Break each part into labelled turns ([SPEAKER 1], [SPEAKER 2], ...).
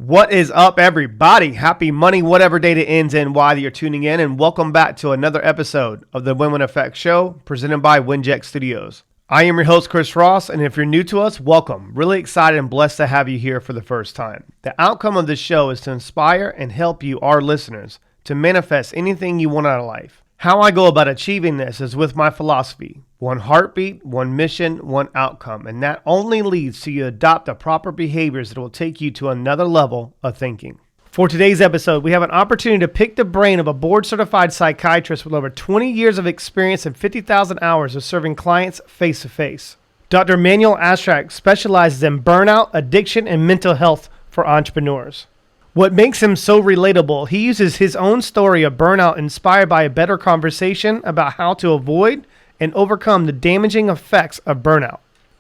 [SPEAKER 1] What is up, everybody? Happy money, whatever day it ends in, why you're tuning in, and welcome back to another episode of the Win-Win Effect Show presented by WINJECT Studios. I am your host, Chris Ross, and if you're new to us, welcome. Really excited and blessed to have you here for the first time. The outcome of this show is to inspire and help you, our listeners, to manifest anything you want out of life. How I go about achieving this is with my philosophy: one heartbeat, one mission, one outcome, and that only leads to you adopt the proper behaviors that will take you to another level of thinking. For today's episode, we have an opportunity to pick the brain of a board-certified psychiatrist with over 20 years of experience and 50,000 hours of serving clients face-to-face. Dr. Manuel Astruc specializes in burnout, addiction, and mental health for entrepreneurs. What makes him so relatable, he uses his own story of burnout inspired by a better conversation about how to avoid and overcome the damaging effects of burnout.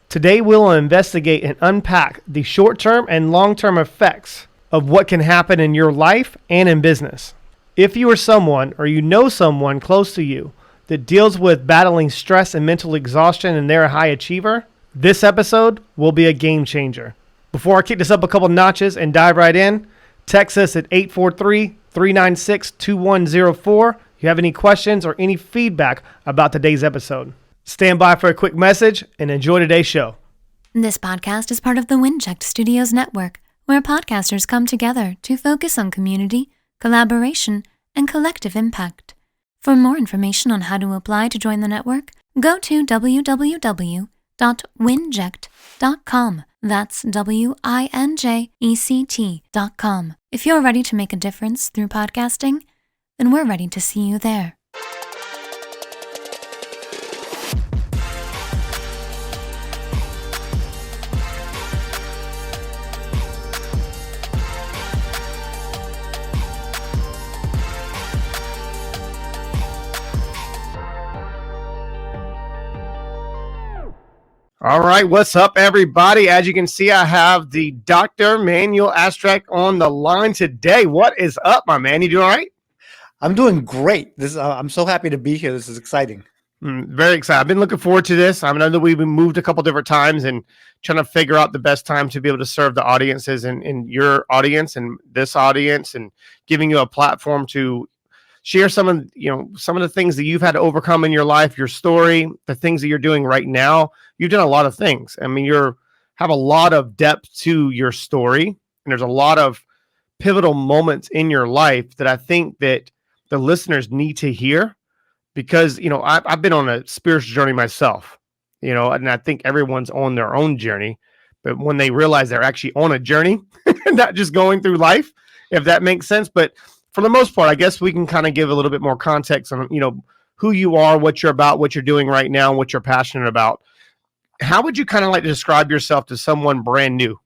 [SPEAKER 1] Today, we'll investigate and unpack the short-term and long-term effects of what can happen in your life and in business. If you are someone or you know someone close to you that deals with battling stress and mental exhaustion and they're a high achiever, this episode will be a game changer. Before I kick this up a couple notches and dive right in, text us at 843-396-2104 if you have any questions or any feedback about today's episode. Stand by for a quick message and enjoy today's show.
[SPEAKER 2] This podcast is part of the WINJECT Studios network, where podcasters come together to focus on community, collaboration, and collective impact. For more information on how to apply to join the network, go to www.winject.com. That's WINJECT.com. If you're ready to make a difference through podcasting, then we're ready to see you there.
[SPEAKER 1] All right, what's up, everybody? As you can see, I have the Dr. Manuel Astruc on the line today. What is up, my man? You doing all right?
[SPEAKER 3] I'm doing great. I'm so happy to be here. This is exciting.
[SPEAKER 1] Very excited. I've been looking forward to this. I know that we've moved a couple different times and trying to figure out the best time to be able to serve the audiences and your audience and this audience, and giving you a platform to share some of the things that you've had to overcome in your life, your story, the things that you're doing right now. You've done a lot of things. I mean, have a lot of depth to your story, and there's a lot of pivotal moments in your life that I think that the listeners need to hear, because, I've been on a spiritual journey myself, and I think everyone's on their own journey, but when they realize they're actually on a journey, not just going through life, if that makes sense. But for the most part, I guess we can kind of give a little bit more context on, who you are, what you're about, what you're doing right now, and what you're passionate about. How would you kind of like to describe yourself to someone brand new?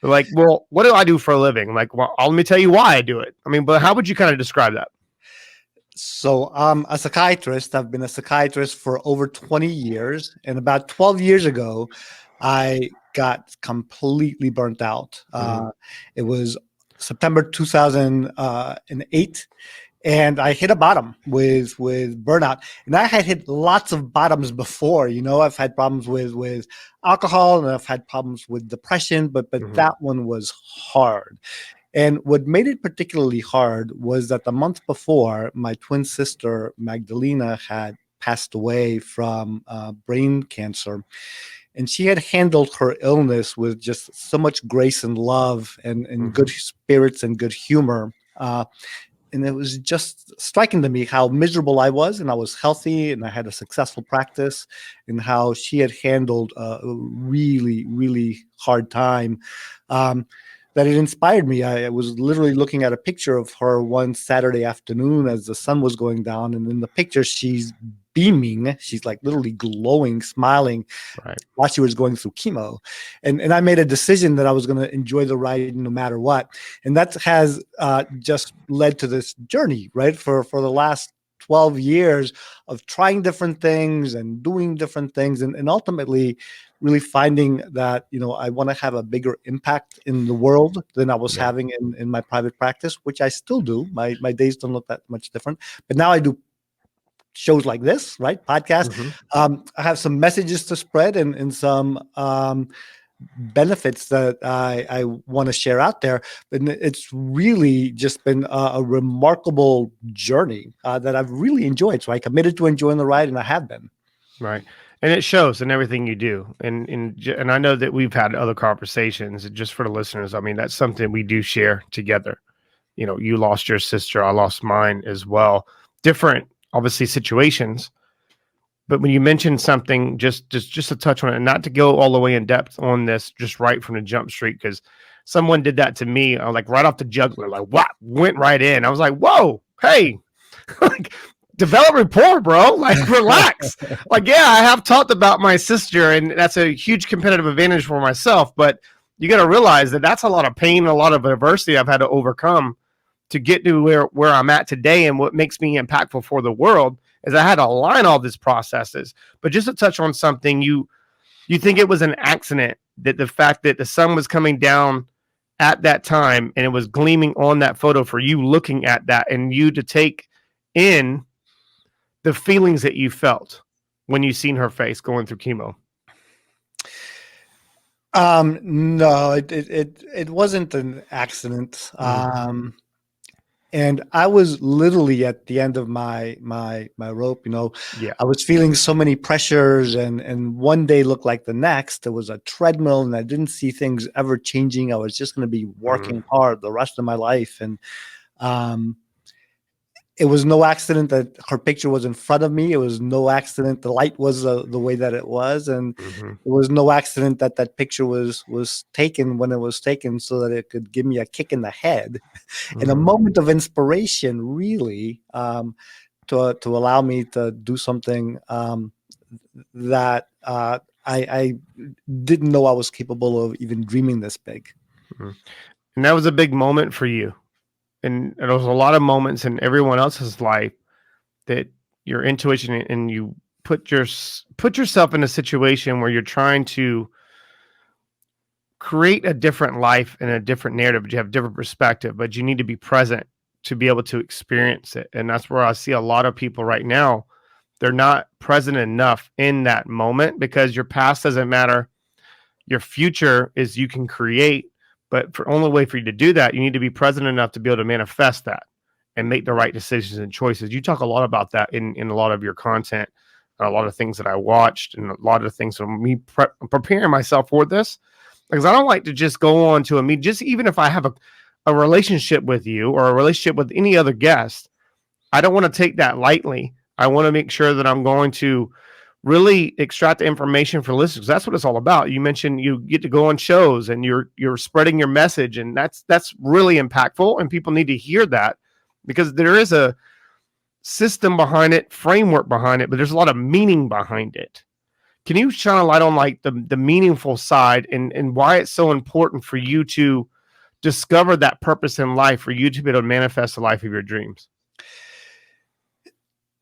[SPEAKER 1] Like, well, what do I do for a living? Like, well, let me tell you why I do it. I mean, but how would you kind of describe that?
[SPEAKER 3] So I'm a psychiatrist. I've been a psychiatrist for over 20 years. And about 12 years ago, I got completely burnt out. It was September 2008. And I hit a bottom with burnout. And I had hit lots of bottoms before. I've had problems with alcohol, and I've had problems with depression, but that one was hard. And what made it particularly hard was that the month before, my twin sister, Magdalena, had passed away from brain cancer. And she had handled her illness with just so much grace and love and good spirits and good humor. And it was just striking to me how miserable I was, and I was healthy, and I had a successful practice, and how she had handled a really, really hard time. That it inspired me. I was literally looking at a picture of her one Saturday afternoon as the sun was going down, and in the picture she's beaming. She's like literally glowing, smiling, right, while she was going through chemo. And I made a decision that I was going to enjoy the ride no matter what. And that has just led to this journey, right? For the last 12 years of trying different things and doing different things, and ultimately really finding that, I want to have a bigger impact in the world than I was having in my private practice, which I still do. My days don't look that much different, but now I do shows like this, right? Podcast. I have some messages to spread and some benefits that I want to share out there. And it's really just been a remarkable journey that I've really enjoyed. So I committed to enjoying the ride, and I have been.
[SPEAKER 1] Right. And it shows in everything you do. And I know that we've had other conversations, just for the listeners. I mean, that's something we do share together. You know, you lost your sister, I lost mine as well. Different, obviously, situations. But when you mentioned something, just to touch on it, and not to go all the way in depth on this, just right from the jump street, because someone did that to me, like right off the jugular, like what, went right in. I was like, whoa, hey, like develop rapport, bro. Like relax. Like, yeah, I have talked about my sister, and that's a huge competitive advantage for myself. But you got to realize that that's a lot of pain, a lot of adversity I've had to overcome to get to where I'm at today. And what makes me impactful for the world is I had to align all these processes. But just to touch on something, you think it was an accident that the fact that the sun was coming down at that time and it was gleaming on that photo for you looking at that, and you to take in the feelings that you when you seen her face going through chemo?
[SPEAKER 3] No, it wasn't an accident. And I was literally at the end of my rope.
[SPEAKER 1] Yeah.
[SPEAKER 3] I was feeling so many pressures, and one day looked like the next. There was a treadmill, and I didn't see things ever changing. I was just going to be working hard the rest of my life. And it was no accident that her picture was in front of me. It was no accident the light was the way that it was. And it was no accident that that picture was taken when it was taken, so that it could give me a kick in the head and a moment of inspiration, really, to allow me to do something that I didn't know I was capable of even dreaming this big.
[SPEAKER 1] And that was a big moment for you. And there was a lot of moments in everyone else's life that your intuition, and you put yourself in a situation where you're trying to create a different life and a different narrative. You have different perspective, but you need to be present to be able to experience it. And that's where I see a lot of people right now. They're not present enough in that moment, because your past doesn't matter. Your future is you can create. But for only way for you to do that, you need to be present enough to be able to manifest that and make the right decisions and choices. You talk a lot about that in a lot of your content, a lot of things that I watched, and a lot of things from me preparing myself for this, because I don't like to just go on to a meet. Just even if I have a relationship with you or a relationship with any other guest, I don't want to take that lightly. I want to make sure that I'm going to really extract the information for listeners. That's what it's all about. You mentioned you get to go on shows and you're spreading your message, and that's really impactful, and people need to hear that, because there is a system behind it, framework behind it, but there's a lot of meaning behind it. Can you shine a light on like the meaningful side and why it's so important for you to discover that purpose in life, for you to be able to manifest the life of your dreams?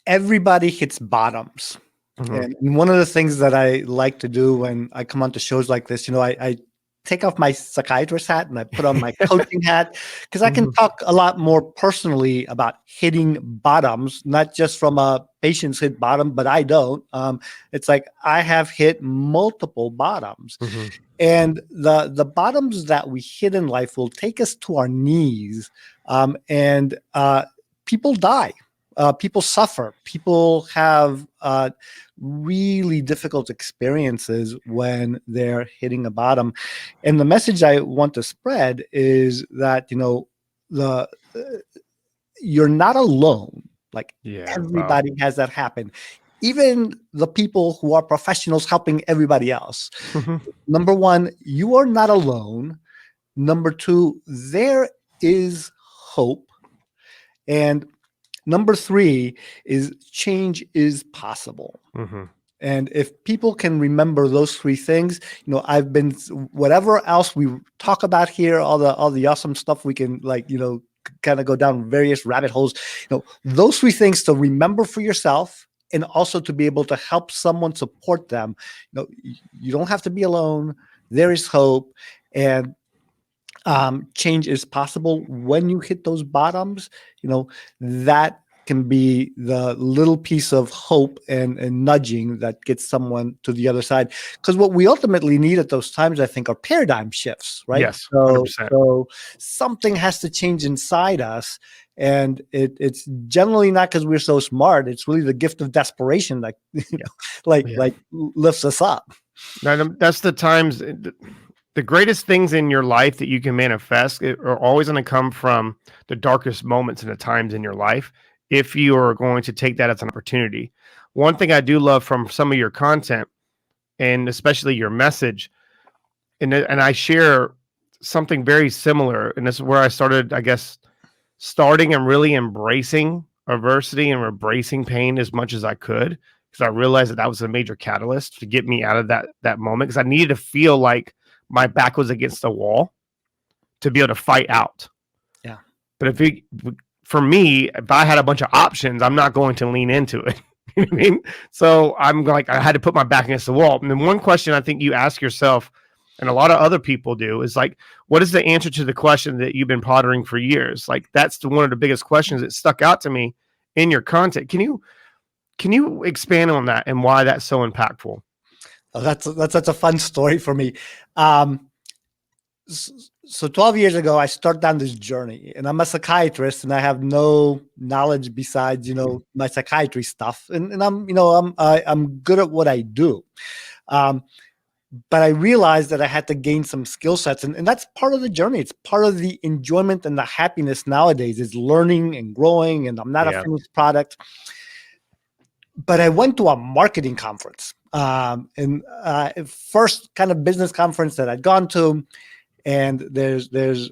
[SPEAKER 3] Everybody hits bottoms. And one of the things that I like to do when I come onto shows like this, I take off my psychiatrist hat and I put on my coaching hat, because I can talk a lot more personally about hitting bottoms, not just from a patient's hit bottom, but I don't. It's like I have hit multiple bottoms. And the bottoms that we hit in life will take us to our knees, and people die. People suffer. People have really difficult experiences when they're hitting a bottom. And the message I want to spread is that, you're not alone. Like everybody has that happen. Even the people who are professionals helping everybody else. Number one, you are not alone. Number two, there is hope. And number three is change is possible. And if people can remember those three things, I've been, whatever else we talk about here, all the awesome stuff we can kind of go down various rabbit holes, those three things to remember for yourself, and also to be able to help someone support them. You don't have to be alone. There is hope, and change is possible when you hit those bottoms. That can be the little piece of hope and nudging that gets someone to the other side. Because what we ultimately need at those times, I think, are paradigm shifts, right?
[SPEAKER 1] Yes, 100%.
[SPEAKER 3] So something has to change inside us. And it's generally not because we're so smart. It's really the gift of desperation that like lifts us up.
[SPEAKER 1] That's the times. The greatest things in your life that you can manifest are always going to come from the darkest moments and the times in your life, if you are going to take that as an opportunity. One thing I do love from some of your content, and especially your message, and I share something very similar, and this is where I started, I guess, starting and really embracing adversity and embracing pain as much as I could, because I realized that was a major catalyst to get me out of that moment, because I needed to feel like my back was against the wall to be able to fight out.
[SPEAKER 3] Yeah.
[SPEAKER 1] But for me, if I had a bunch of options, I'm not going to lean into it. You know what I mean? So I'm like, I had to put my back against the wall. And then one question I think you ask yourself, and a lot of other people do, is like, what is the answer to the question that you've been pondering for years? Like, that's one of the biggest questions that stuck out to me in your content. Can you expand on that and why that's so impactful?
[SPEAKER 3] Oh, that's such a fun story for me. So 12 years ago, I started down this journey, and I'm a psychiatrist, and I have no knowledge besides, my psychiatry stuff. And I'm good at what I do. But I realized that I had to gain some skill sets, and that's part of the journey. It's part of the enjoyment and the happiness nowadays, is learning and growing, and I'm not a finished product. But I went to a marketing conference, and first kind of business conference that I'd gone to, and there's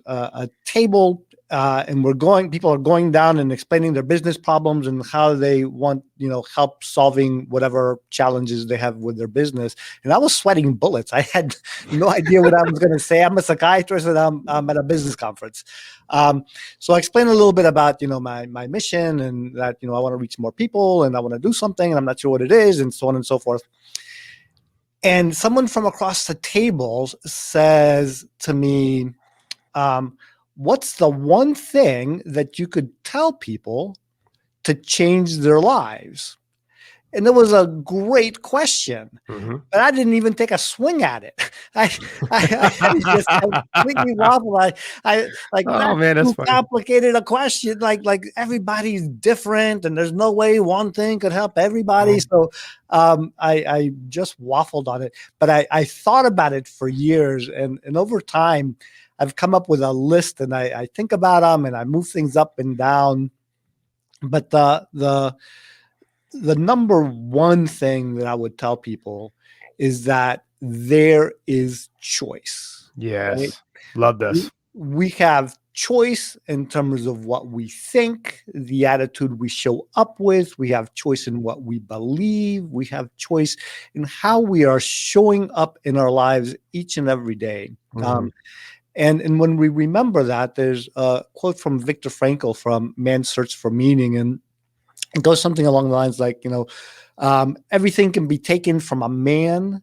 [SPEAKER 3] a table, and people are going down and explaining their business problems and how they want, help solving whatever challenges they have with their business. And I was sweating bullets. I had no idea what I was going to say. I'm a psychiatrist, and I'm at a business conference. So I explained a little bit about, my mission, and that, I want to reach more people, and I want to do something, and I'm not sure what it is, and so on and so forth. And someone from across the table says to me, what's the one thing that you could tell people to change their lives? And it was a great question, but I didn't even take a swing at it. I just completely waffled. That's too complicated a question. Like everybody's different, and there's no way one thing could help everybody. So I just waffled on it. But I thought about it for years, and over time, I've come up with a list, and I think about them, and I move things up and down. But the number one thing that I would tell people is that there is choice.
[SPEAKER 1] Yes.
[SPEAKER 3] Right?
[SPEAKER 1] Love this.
[SPEAKER 3] We have choice in terms of what we think, the attitude we show up with. We have choice in what we believe. We have choice in how we are showing up in our lives each and every day. And when we remember that, there's a quote from Viktor Frankl from Man's Search for Meaning, and it goes something along the lines like, everything can be taken from a man,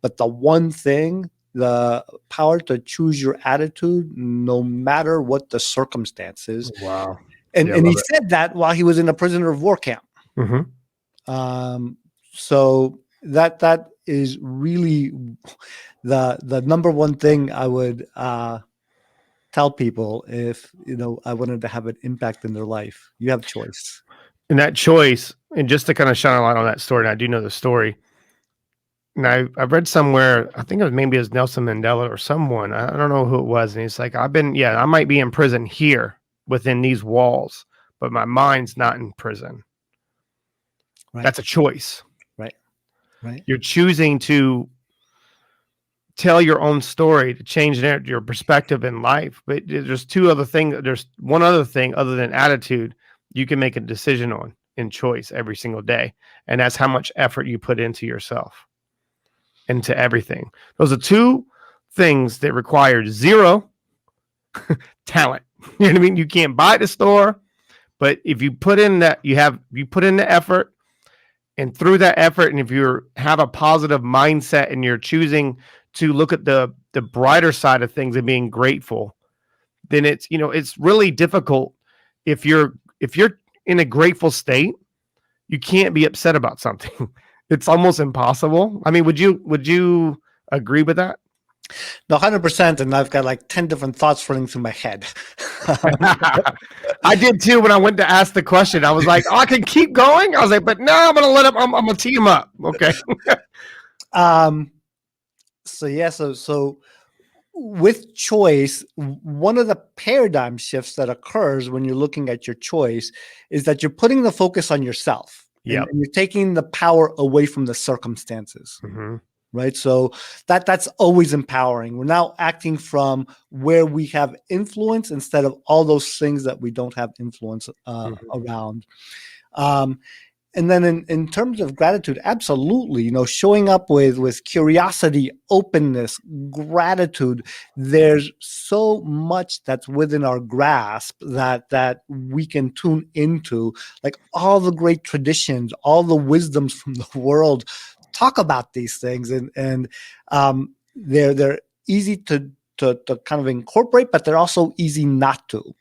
[SPEAKER 3] but the one thing, the power to choose your attitude, no matter what the circumstances.
[SPEAKER 1] Wow.
[SPEAKER 3] And he said that while he was in a prisoner of war camp. So that is really the number one thing I would tell people if, I wanted to have an impact in their life. You have choice.
[SPEAKER 1] And that choice, and just to kind of shine a light on that story, and I do know the story. And I've read somewhere, I think maybe it was Nelson Mandela or someone, I don't know who it was. And he's like, I might be in prison here within these walls, but my mind's not in prison. Right. That's a choice.
[SPEAKER 3] Right.
[SPEAKER 1] You're choosing to tell your own story, to change your perspective in life. But there's one other thing other than attitude you can make a decision on in choice every single day. And that's how much effort you put into yourself, into everything. Those are two things that require zero talent. You know what I mean? You can't buy at the store, but if you put in you put in the effort, and through that effort, and if you have a positive mindset and you're choosing to look at the brighter side of things and being grateful, then it's really difficult if you're in a grateful state, you can't be upset about something. It's almost impossible. I mean, would you agree with that?
[SPEAKER 3] No, 100%. And I've got like 10 different thoughts running through my head.
[SPEAKER 1] I did too when I went to ask the question. I was like, oh, I can keep going. I was like, but no, I'm gonna let him. I'm gonna tee him up. Okay.
[SPEAKER 3] So with choice, one of the paradigm shifts that occurs when you're looking at your choice is that you're putting the focus on yourself.
[SPEAKER 1] Yep.
[SPEAKER 3] And you're taking the power away from the circumstances.
[SPEAKER 1] Mm-hmm.
[SPEAKER 3] Right. So that's always empowering. We're now acting from where we have influence instead of all those things that we don't have influence around. And then in terms of gratitude, absolutely, showing up with curiosity, openness, gratitude, there's so much that's within our grasp that we can tune into, like all the great traditions, all the wisdoms from the world talk about these things, and they're easy to kind of incorporate, but they're also easy not to.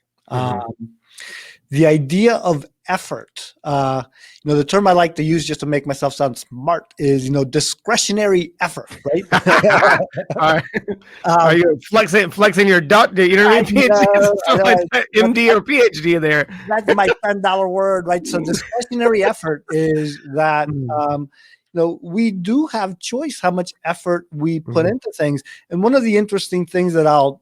[SPEAKER 3] The idea of effort, the term I like to use just to make myself sound smart is, discretionary effort, right?
[SPEAKER 1] Are you flexing your doctor? You know what I mean? MD or PhD there.
[SPEAKER 3] That's my $10 word, right? So discretionary effort is that, we do have choice how much effort we put into things. And one of the interesting things that I'll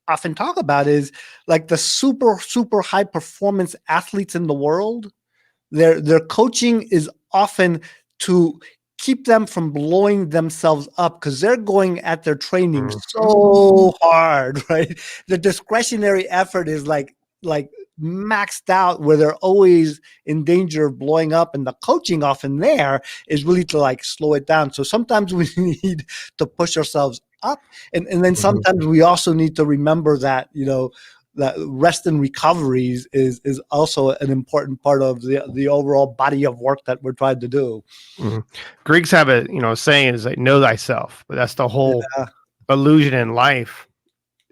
[SPEAKER 3] often talk about is like the super, super high performance athletes in the world. Their coaching is often to keep them from blowing themselves up because they're going at their training so hard, right? The discretionary effort is like maxed out where they're always in danger of blowing up, and the coaching often there is really to like slow it down. So sometimes we need to push ourselves up, and then sometimes we also need to remember that that rest and recovery is also an important part of the overall body of work that we're trying to do.
[SPEAKER 1] Greeks have a saying is like, know thyself, but that's the whole illusion in life,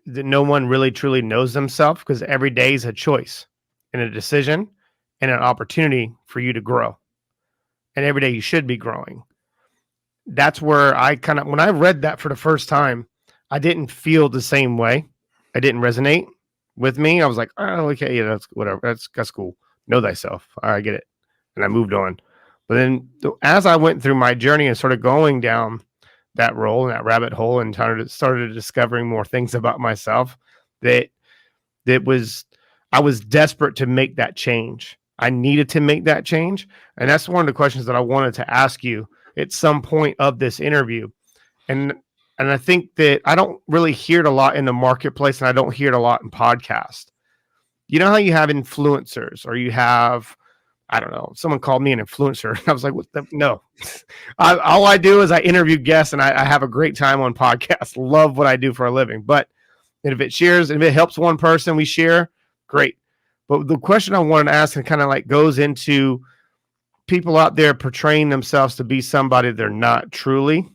[SPEAKER 1] that no one really truly knows themselves, because every day is a choice and a decision and an opportunity for you to grow. And every day you should be growing. That's where when I read that for the first time, I didn't feel the same way. I didn't resonate with me. I was like, oh, okay, yeah, that's whatever. That's cool. Know thyself. I get it. And I moved on. But then as I went through my journey and started going down that role and that rabbit hole and started discovering more things about myself, I was desperate to make that change. I needed to make that change. And that's one of the questions that I wanted to ask you at some point of this interview. And I think that I don't really hear it a lot in the marketplace, and I don't hear it a lot in podcasts. You know how you have influencers, or you have, I don't know, someone called me an influencer. I was like, no. All I do is I interview guests, and I have a great time on podcasts. Love what I do for a living. But if it helps one person, we share, great. But the question I wanted to ask, and kind of like goes into people out there portraying themselves to be somebody they're not truly.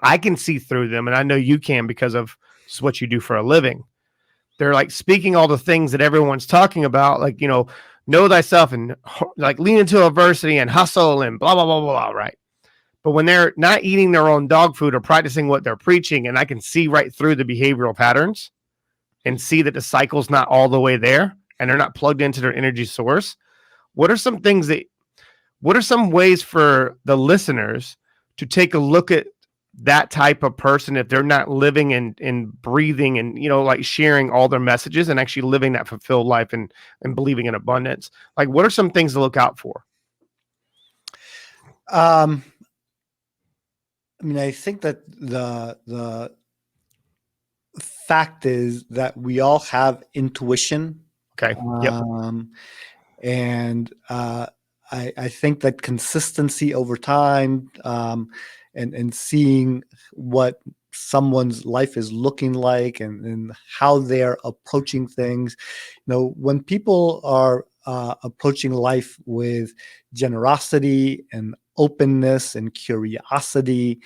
[SPEAKER 1] I can see through them, and I know you can because of just what you do for a living. They're like speaking all the things that everyone's talking about, like, know thyself and like lean into adversity and hustle and blah, blah, blah, blah, right? But when they're not eating their own dog food or practicing what they're preaching, and I can see right through the behavioral patterns and see that the cycle's not all the way there and they're not plugged into their energy source. What are some ways for the listeners to take a look at that type of person if they're not living and breathing and, like sharing all their messages and actually living that fulfilled life and believing in abundance? Like, what are some things to look out for?
[SPEAKER 3] I think that the fact is that we all have intuition.
[SPEAKER 1] Okay. Yep.
[SPEAKER 3] And I think that consistency over time, and seeing what someone's life is looking like and how they're approaching things. When people are approaching life with generosity and openness and curiosity,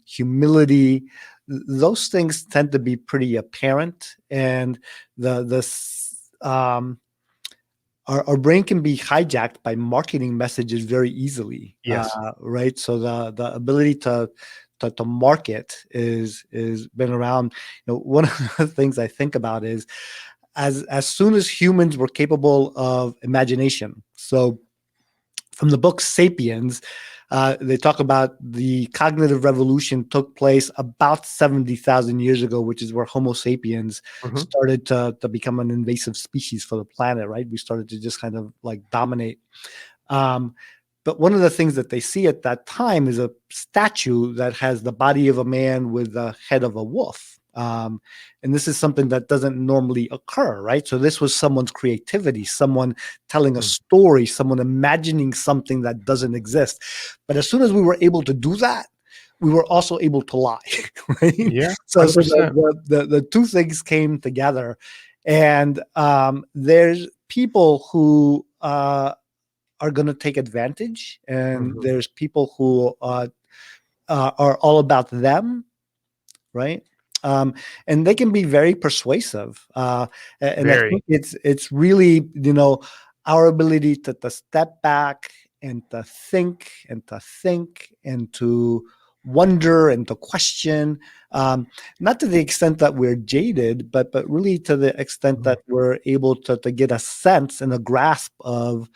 [SPEAKER 3] humility, those things tend to be pretty apparent. And our brain can be hijacked by marketing messages very easily.
[SPEAKER 1] Yes.
[SPEAKER 3] Right. So the ability to market is been around. One of the things I think about is as soon as humans were capable of imagination. So from the book Sapiens, they talk about the cognitive revolution took place about 70,000 years ago, which is where Homo sapiens started to become an invasive species for the planet, right? We started to just kind of like dominate. But one of the things that they see at that time is a statue that has the body of a man with the head of a wolf. And this is something that doesn't normally occur, right? So this was someone's creativity, someone telling a story, someone imagining something that doesn't exist. But as soon as we were able to do that, we were also able to lie, right?
[SPEAKER 1] Yeah.
[SPEAKER 3] So the two things came together. And there's people who are going to take advantage, and there's people who are all about them, right? And they can be very persuasive. And I think it's really, our ability to step back and to think and to wonder and to question, not to the extent that we're jaded, but really to the extent that we're able to get a sense and a grasp of,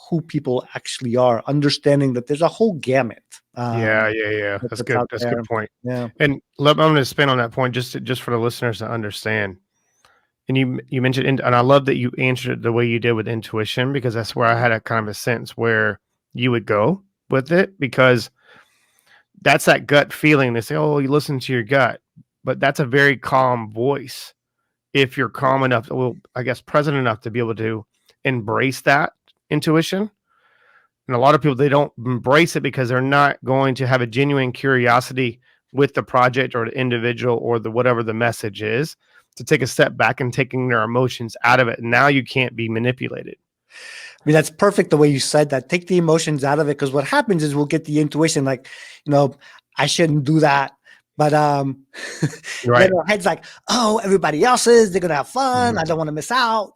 [SPEAKER 3] who people actually are, understanding that there's a whole gamut.
[SPEAKER 1] Yeah. That's good. That's a good point.
[SPEAKER 3] Yeah.
[SPEAKER 1] And I'm going to expand on that point just for the listeners to understand. And you mentioned, and I love that you answered it the way you did with intuition, because that's where I had a kind of a sense where you would go with it, because that's that gut feeling. They say, oh, you listen to your gut, but that's a very calm voice. If you're calm enough, well, I guess present enough to be able to embrace that intuition. And a lot of people, they don't embrace it because they're not going to have a genuine curiosity with the project or the individual or the whatever the message is, to take a step back and taking their emotions out of it. And now you can't be manipulated.
[SPEAKER 3] I mean, that's perfect the way you said that. Take the emotions out of it, because what happens is we'll get the intuition like, I shouldn't do that. But
[SPEAKER 1] right.
[SPEAKER 3] Then our head's like, oh, everybody else is, they're going to have fun. I don't want to miss out.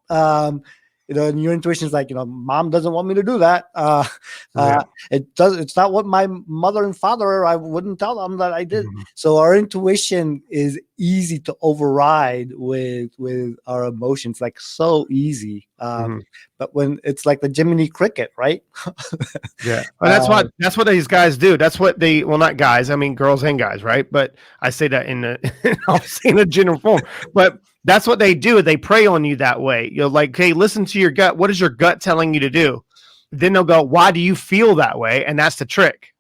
[SPEAKER 3] And your intuition is like, mom doesn't want me to do that. It's not what my mother and father, I wouldn't tell them that I did. So our intuition is easy to override with our emotions, like so easy. But when it's like the Jiminy Cricket, right?
[SPEAKER 1] Yeah. And that's what these guys do. That's what not guys, I mean, girls and guys, right? But I say that in a general form, but that's what they do. They prey on you that way. You're like, hey, listen to your gut. What is your gut telling you to do? Then they'll go, why do you feel that way? And that's the trick.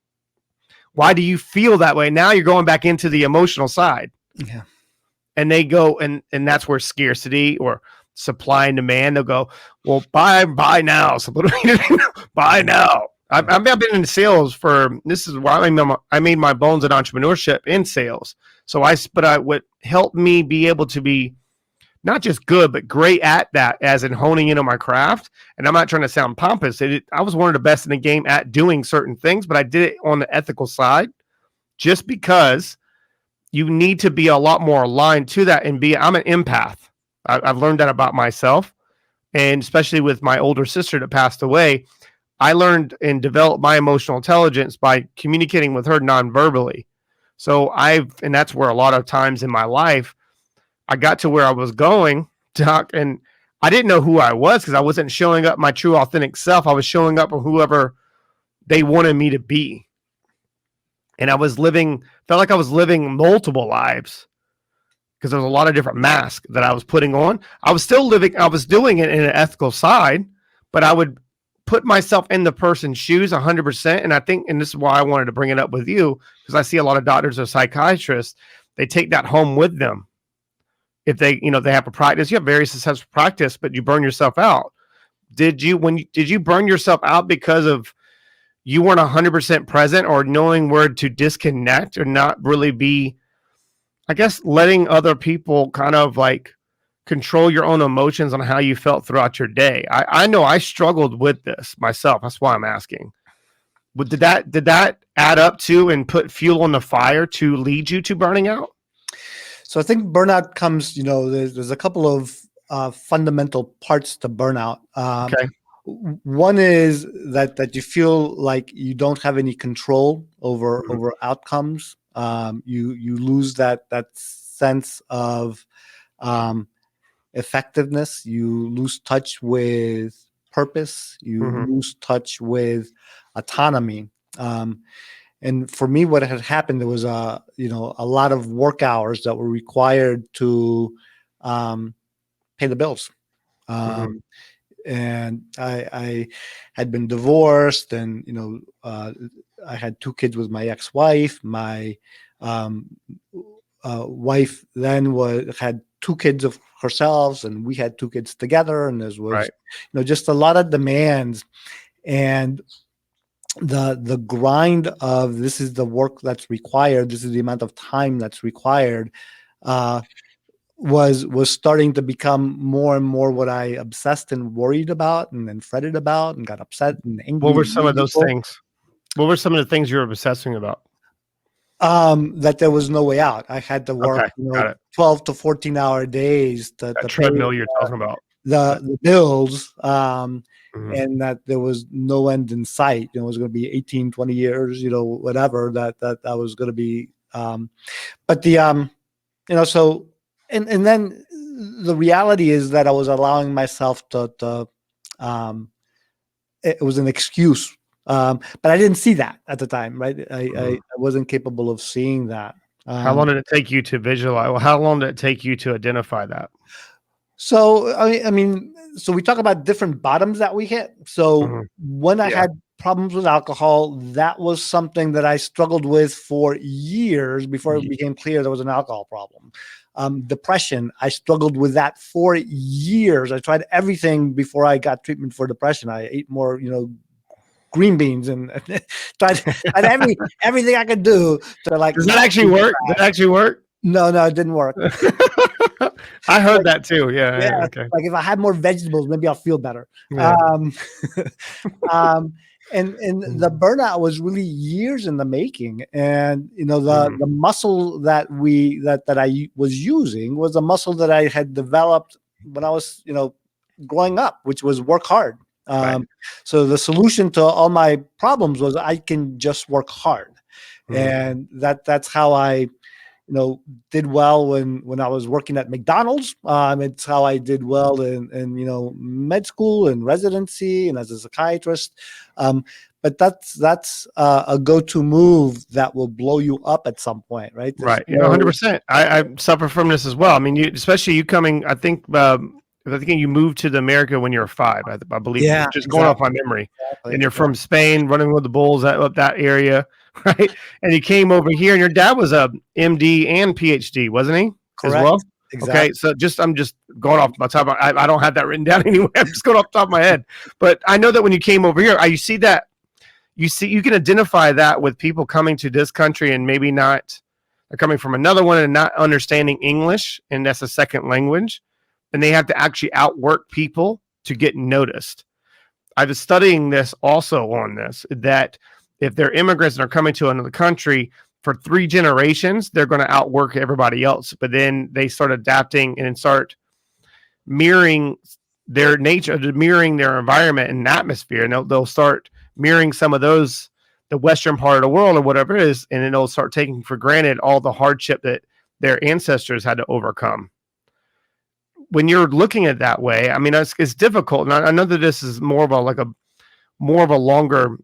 [SPEAKER 1] Why do you feel that way? Now you're going back into the emotional side.
[SPEAKER 3] Yeah.
[SPEAKER 1] And they go, and that's where scarcity or supply and demand, they'll go, well, buy now. So buy now. I've been in sales this is why I made my bones in entrepreneurship in sales. So what helped me be able to be not just good, but great at that, as in honing in on my craft. And I'm not trying to sound pompous. I was one of the best in the game at doing certain things, but I did it on the ethical side, just because you need to be a lot more aligned to that and I'm an empath. I've learned that about myself. And especially with my older sister that passed away, I learned and developed my emotional intelligence by communicating with her non-verbally. So and that's where a lot of times in my life, I got to where I was going, Doc, and I didn't know who I was, because I wasn't showing up my true authentic self. I was showing up for whoever they wanted me to be. And felt like I was living multiple lives, because there was a lot of different masks that I was putting on. I was doing it in an ethical side, but I would put myself in the person's shoes 100%. And I think, and this is why I wanted to bring it up with you, because I see a lot of doctors or psychiatrists, they take that home with them. If they have a practice, you have very successful practice, but you burn yourself out. Did you burn yourself out because of you weren't 100% present, or knowing where to disconnect, or not really be, I guess, letting other people kind of like control your own emotions on how you felt throughout your day? I know I struggled with this myself. That's why I'm asking. But did that add up to and put fuel on the fire to lead you to burning out?
[SPEAKER 3] So I think burnout comes, there's a couple of fundamental parts to burnout.
[SPEAKER 1] Okay.
[SPEAKER 3] One is that you feel like you don't have any control over outcomes. You lose that sense of effectiveness. You lose touch with purpose. You lose touch with autonomy. And for me, what had happened, there was a lot of work hours that were required to pay the bills. And I had been divorced, and I had 2 kids with my ex-wife. My wife then had 2 kids of herself, and we had 2 kids together, and there was just a lot of demands, and the grind of this is the work that's required, this is the amount of time that's required, was starting to become more and more what I obsessed and worried about, and then fretted about, and got upset and angry.
[SPEAKER 1] What were some of those things? What were some of the things you were obsessing about?
[SPEAKER 3] That there was no way out. I had to work 12 to 14-hour days to
[SPEAKER 1] treadmill you're talking about.
[SPEAKER 3] The bills, and that there was no end in sight. It was going to be 18, 20 years, whatever that was going to be. But the, so, and then the reality is that I was allowing myself to it was an excuse. But I didn't see that at the time, right? I wasn't capable of seeing that.
[SPEAKER 1] How long did it take you to visualize? Well, how long did it take you to identify that?
[SPEAKER 3] So, I mean, so we talk about different bottoms that we hit. So when I had problems with alcohol, that was something that I struggled with for years before it became clear there was an alcohol problem. Depression, I struggled with that for years. I tried everything before I got treatment for depression. I ate more, green beans and tried everything I could do to like.
[SPEAKER 1] Does that actually work? Did it actually work?
[SPEAKER 3] No, it didn't work.
[SPEAKER 1] I heard that too. Yeah. Okay.
[SPEAKER 3] Like if I had more vegetables, maybe I'll feel better.
[SPEAKER 1] Yeah.
[SPEAKER 3] And the burnout was really years in the making. And the muscle that I was using was a muscle that I had developed when I was growing up, which was work hard. So the solution to all my problems was I can just work hard. And that's how I did well when I was working at McDonald's. It's how I did well in med school and residency and as a psychiatrist. But that's a go-to move that will blow you up at some point, right?
[SPEAKER 1] Right. 100%. I suffer from this as well. I mean, especially you coming, I think you moved to America when you were 5, I believe.
[SPEAKER 3] Yeah,
[SPEAKER 1] just going off my memory. And you're from Spain, running with the Bulls up that area, right? And you came over here, and your dad was a MD and PhD, wasn't he?
[SPEAKER 3] Correct.
[SPEAKER 1] As well?
[SPEAKER 3] Exactly.
[SPEAKER 1] Okay, so I'm just going off my top. I don't have that written down anywhere. I'm just going off the top of my head. But I know that when you came over here, you see that. You can identify that with people coming to this country and maybe not coming from another one and not understanding English, and that's a second language. And they have to actually outwork people to get noticed. I was studying this also on this, that if they're immigrants and are coming to another country for 3 generations, they're going to outwork everybody else. But then they start adapting and start mirroring their nature, mirroring their environment and atmosphere. And they'll start mirroring some of those, the Western part of the world or whatever it is. And then they'll start taking for granted all the hardship that their ancestors had to overcome. When you're looking at it that way, I mean, it's difficult. And I know that this is more of a longer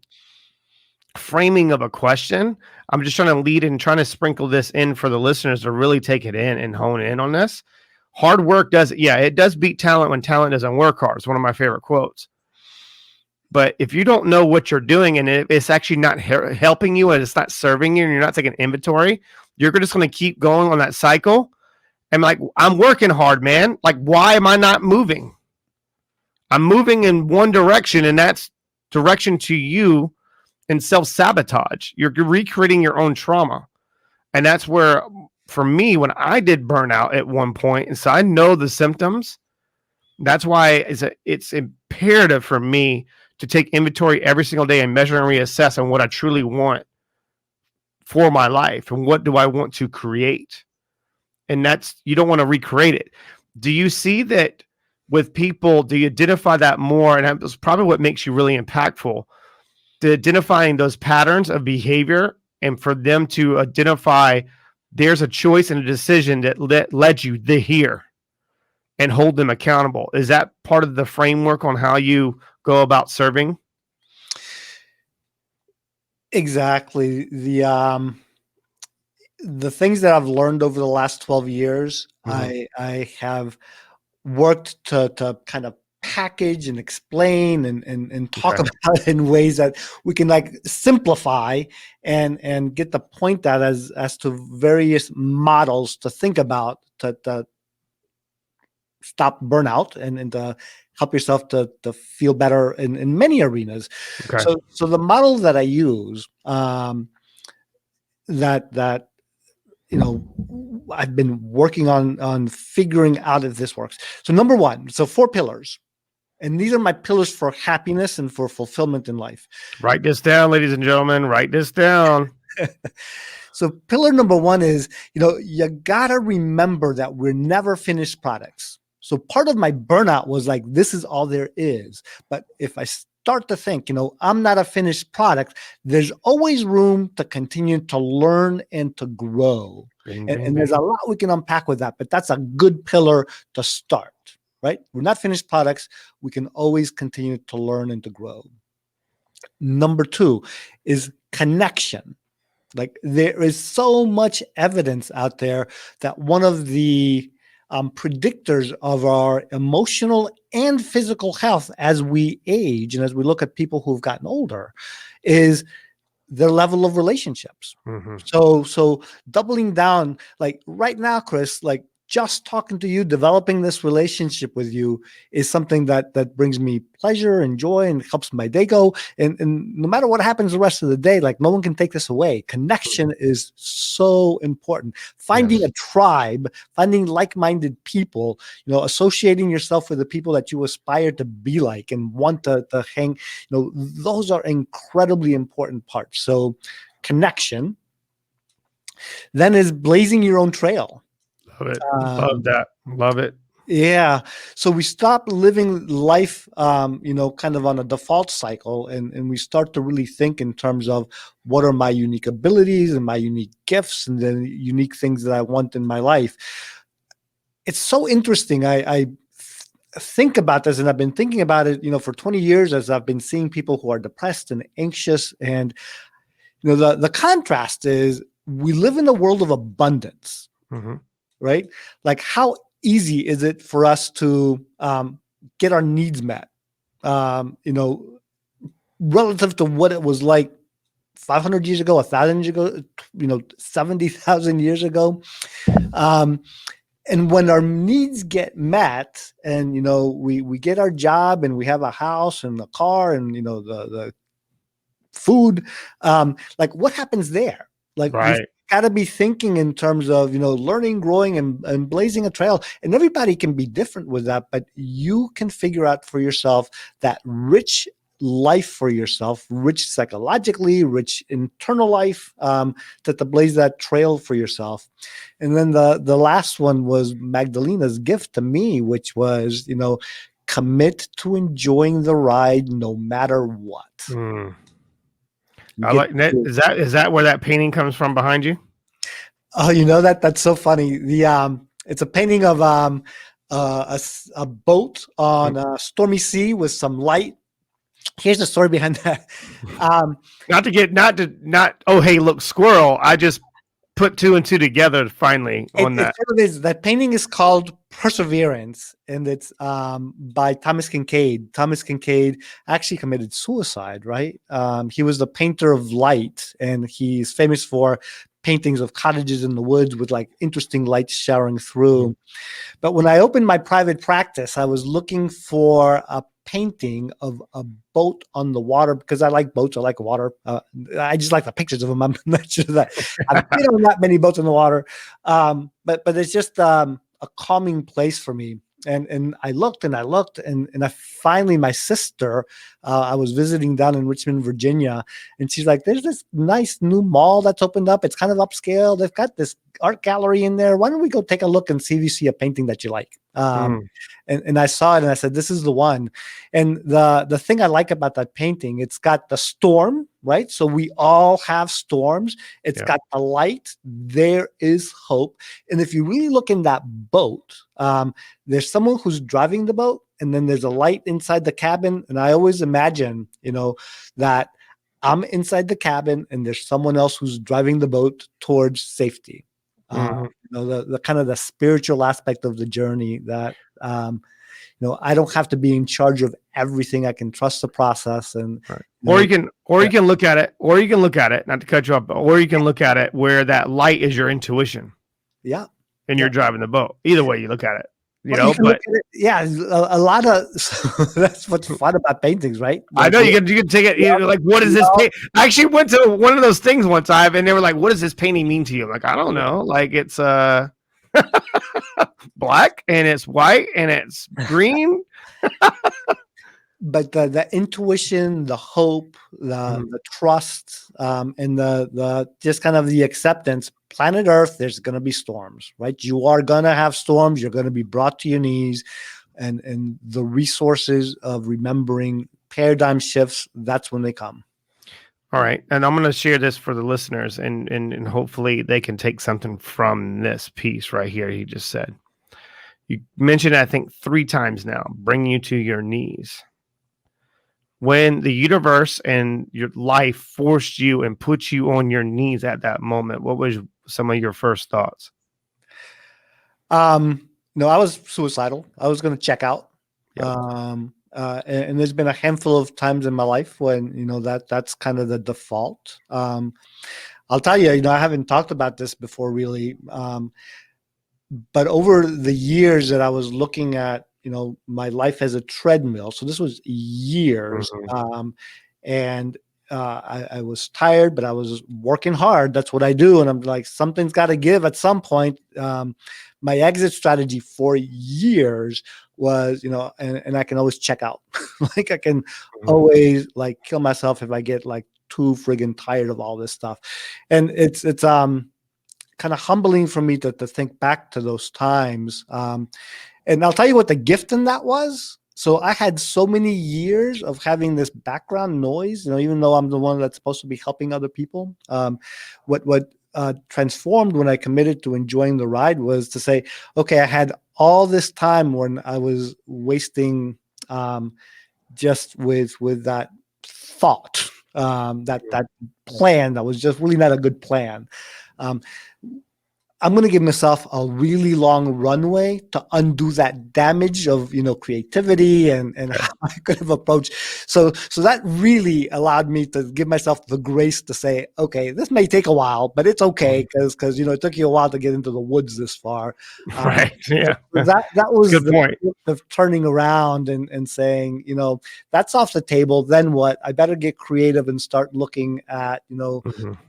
[SPEAKER 1] framing of a question. I'm just trying to lead and trying to sprinkle this in for the listeners to really take it in and hone in on this. Hard work it does beat talent when talent doesn't work hard. It's one of my favorite quotes. But if you don't know what you're doing and it's actually not helping you and it's not serving you and you're not taking inventory, you're just going to keep going on that cycle. And like, I'm working hard, man. Like, why am I not moving? I'm moving in one direction, and that's direction to you and self-sabotage. You're recreating your own trauma. And that's where, for me, when I did burnout at one point, and so I know the symptoms, that's why it's imperative for me to take inventory every single day and measure and reassess on what I truly want for my life and what do I want to create. And you don't want to recreate it. Do you see that with people, do you identify that more? And that's probably what makes you really impactful, to identifying those patterns of behavior, and for them to identify there's a choice and a decision that led you here, and hold them accountable. Is that part of the framework on how you go about serving?
[SPEAKER 3] Exactly. The things that I've learned over the last 12 years, I have worked to kind of package and explain and talk about it in ways that we can like simplify and get the point out as to various models to think about to stop burnout and to help yourself to feel better in many arenas.
[SPEAKER 1] Okay.
[SPEAKER 3] So the model that I use, that I've been working on figuring out if this works. So number one, so 4 pillars. And these are my pillars for happiness and for fulfillment in life.
[SPEAKER 1] Write this down, ladies and gentlemen. Write this down.
[SPEAKER 3] So pillar number 1 is, you gotta remember that we're never finished products. So part of my burnout was like, this is all there is. But if I start to think, I'm not a finished product, there's always room to continue to learn and to grow. And there's a lot we can unpack with that, but that's a good pillar to start, right? We're not finished products. We can always continue to learn and to grow. Number 2 is connection. Like, there is so much evidence out there that one of the predictors of our emotional and physical health as we age and as we look at people who've gotten older is their level of relationships. So doubling down, like right now, Chris, like just talking to you, developing this relationship with you is something that brings me pleasure and joy and helps my day go. And no matter what happens the rest of the day, like no one can take this away. Connection is so important. Finding a tribe, finding like-minded people, associating yourself with the people that you aspire to be like and want to hang, those are incredibly important parts. So connection. Then is blazing your own trail.
[SPEAKER 1] Love it. Love that. Love it.
[SPEAKER 3] Yeah. So we stop living life, kind of on a default cycle, and we start to really think in terms of what are my unique abilities and my unique gifts and the unique things that I want in my life. It's so interesting. I think about this, and I've been thinking about it, for 20 years as I've been seeing people who are depressed and anxious. And, the contrast is we live in a world of abundance. Right? Like, how easy is it for us to get our needs met, relative to what it was like 500 years ago, 1,000 years ago, 70,000 years ago. And when our needs get met and, we get our job and we have a house and a car and, the food, like what happens there? Like,
[SPEAKER 1] right.
[SPEAKER 3] Got to be thinking in terms of, learning, growing, and blazing a trail. And everybody can be different with that, but you can figure out for yourself that rich life for yourself, rich psychologically, rich internal life, to blaze that trail for yourself. And then the last one was Magdalena's gift to me, which was, commit to enjoying the ride no matter what.
[SPEAKER 1] I like that. Is that where that painting comes from behind you?
[SPEAKER 3] Oh, that's so funny. It's a painting of a boat on a stormy sea with some light. Here's the story behind that. Oh, hey, look, squirrel. I just put 2 and 2 together finally on that. It is. That painting is called Perseverance, and it's by Thomas Kinkade. Thomas Kinkade actually committed suicide, right? He was the painter of light, and he's famous for paintings of cottages in the woods with like interesting light showering through. But when I opened my private practice, I was looking for a painting of a boat on the water because I like boats. I like water. I just like the pictures of them. I'm not sure that I've been on that many boats in the water. But it's just a calming place for me. And I looked and I finally, my sister, I was visiting down in Richmond, Virginia, and she's like, there's this nice new mall that's opened up. It's kind of upscale. They've got this art gallery in there. Why don't we go take a look and see if you see a painting that you like?
[SPEAKER 1] Mm.
[SPEAKER 3] And I saw it and I said, this is the one. And the thing I like about that painting, it's got the storm, right? So we all have storms. It's got the light. There is hope. And if you really look in that boat, there's someone who's driving the boat, and then there's a light inside the cabin. And I always imagine, that I'm inside the cabin and there's someone else who's driving the boat towards safety. The kind of the spiritual aspect of the journey that, I don't have to be in charge of everything. I can trust the process. And
[SPEAKER 1] right. You can look at it, not to cut you off, or you can look at it where that light is your intuition.
[SPEAKER 3] Yeah.
[SPEAKER 1] And you're driving the boat. Either way you look at it.
[SPEAKER 3] A lot of that's what's fun about paintings, right?
[SPEAKER 1] Like, I know you can take it. You're like, what is this paint? I actually went to one of those things one time, and they were like, "What does this painting mean to you?" I'm like, I don't know. Like, it's black and it's white and it's green.
[SPEAKER 3] But the intuition, the hope, the trust, and the just kind of the acceptance. Planet Earth, there's going to be storms, right? You are going to have storms. You're going to be brought to your knees, and the resources of remembering paradigm shifts, that's when they come.
[SPEAKER 1] All right. And I'm going to share this for the listeners, and hopefully they can take something from this piece right here. He just said, you mentioned, I think 3 times now, bring you to your knees. When the universe and your life forced you and put you on your knees at that moment, what was some of your first thoughts?
[SPEAKER 3] No, I was suicidal. I was going to check out.
[SPEAKER 1] Yep.
[SPEAKER 3] And there's been a handful of times in my life when, that's kind of the default. I'll tell you, I haven't talked about this before really. But over the years that I was looking at, my life as a treadmill. So this was years. And I was tired, but I was working hard. That's what I do. And I'm like, something's got to give at some point. My exit strategy for years was, and I can always check out. Like I can always like kill myself if I get like too friggin' tired of all this stuff. And it's kind of humbling for me to think back to those times. And I'll tell you what the gift in that was. So I had so many years of having this background noise, even though I'm the one that's supposed to be helping other people. What transformed when I committed to enjoying the ride was to say, okay, I had all this time when I was wasting just with that thought, that plan that was just really not a good plan. I'm going to give myself a really long runway to undo that damage of, creativity and how I could have approached. So that really allowed me to give myself the grace to say, okay, this may take a while, but it's okay because it took you a while to get into the woods this far.
[SPEAKER 1] Right. Yeah.
[SPEAKER 3] So that was
[SPEAKER 1] good
[SPEAKER 3] the
[SPEAKER 1] point
[SPEAKER 3] of turning around and saying, that's off the table. Then what? I better get creative and start looking at,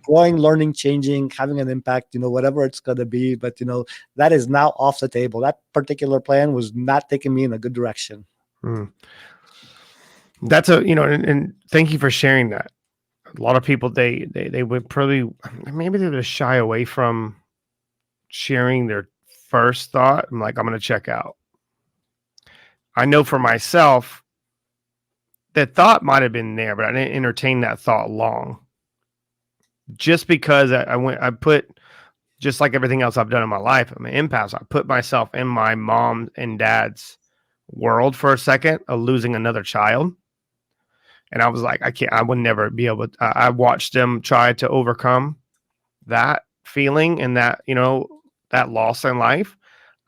[SPEAKER 3] growing, learning, changing, having an impact, whatever it's going to be. But, that is now off the table. That particular plan was not taking me in a good direction.
[SPEAKER 1] That's and thank you for sharing that. A lot of people, they would probably, maybe they would shy away from sharing their first thought. I'm like, I'm going to check out. I know for myself, that thought might have been there, but I didn't entertain that thought long. Just because I put, just like everything else I've done in my life, I'm an empath. I put myself in my mom and dad's world for a second of losing another child. And I was like, I would never be able to, I watched them try to overcome that feeling and that, that loss in life.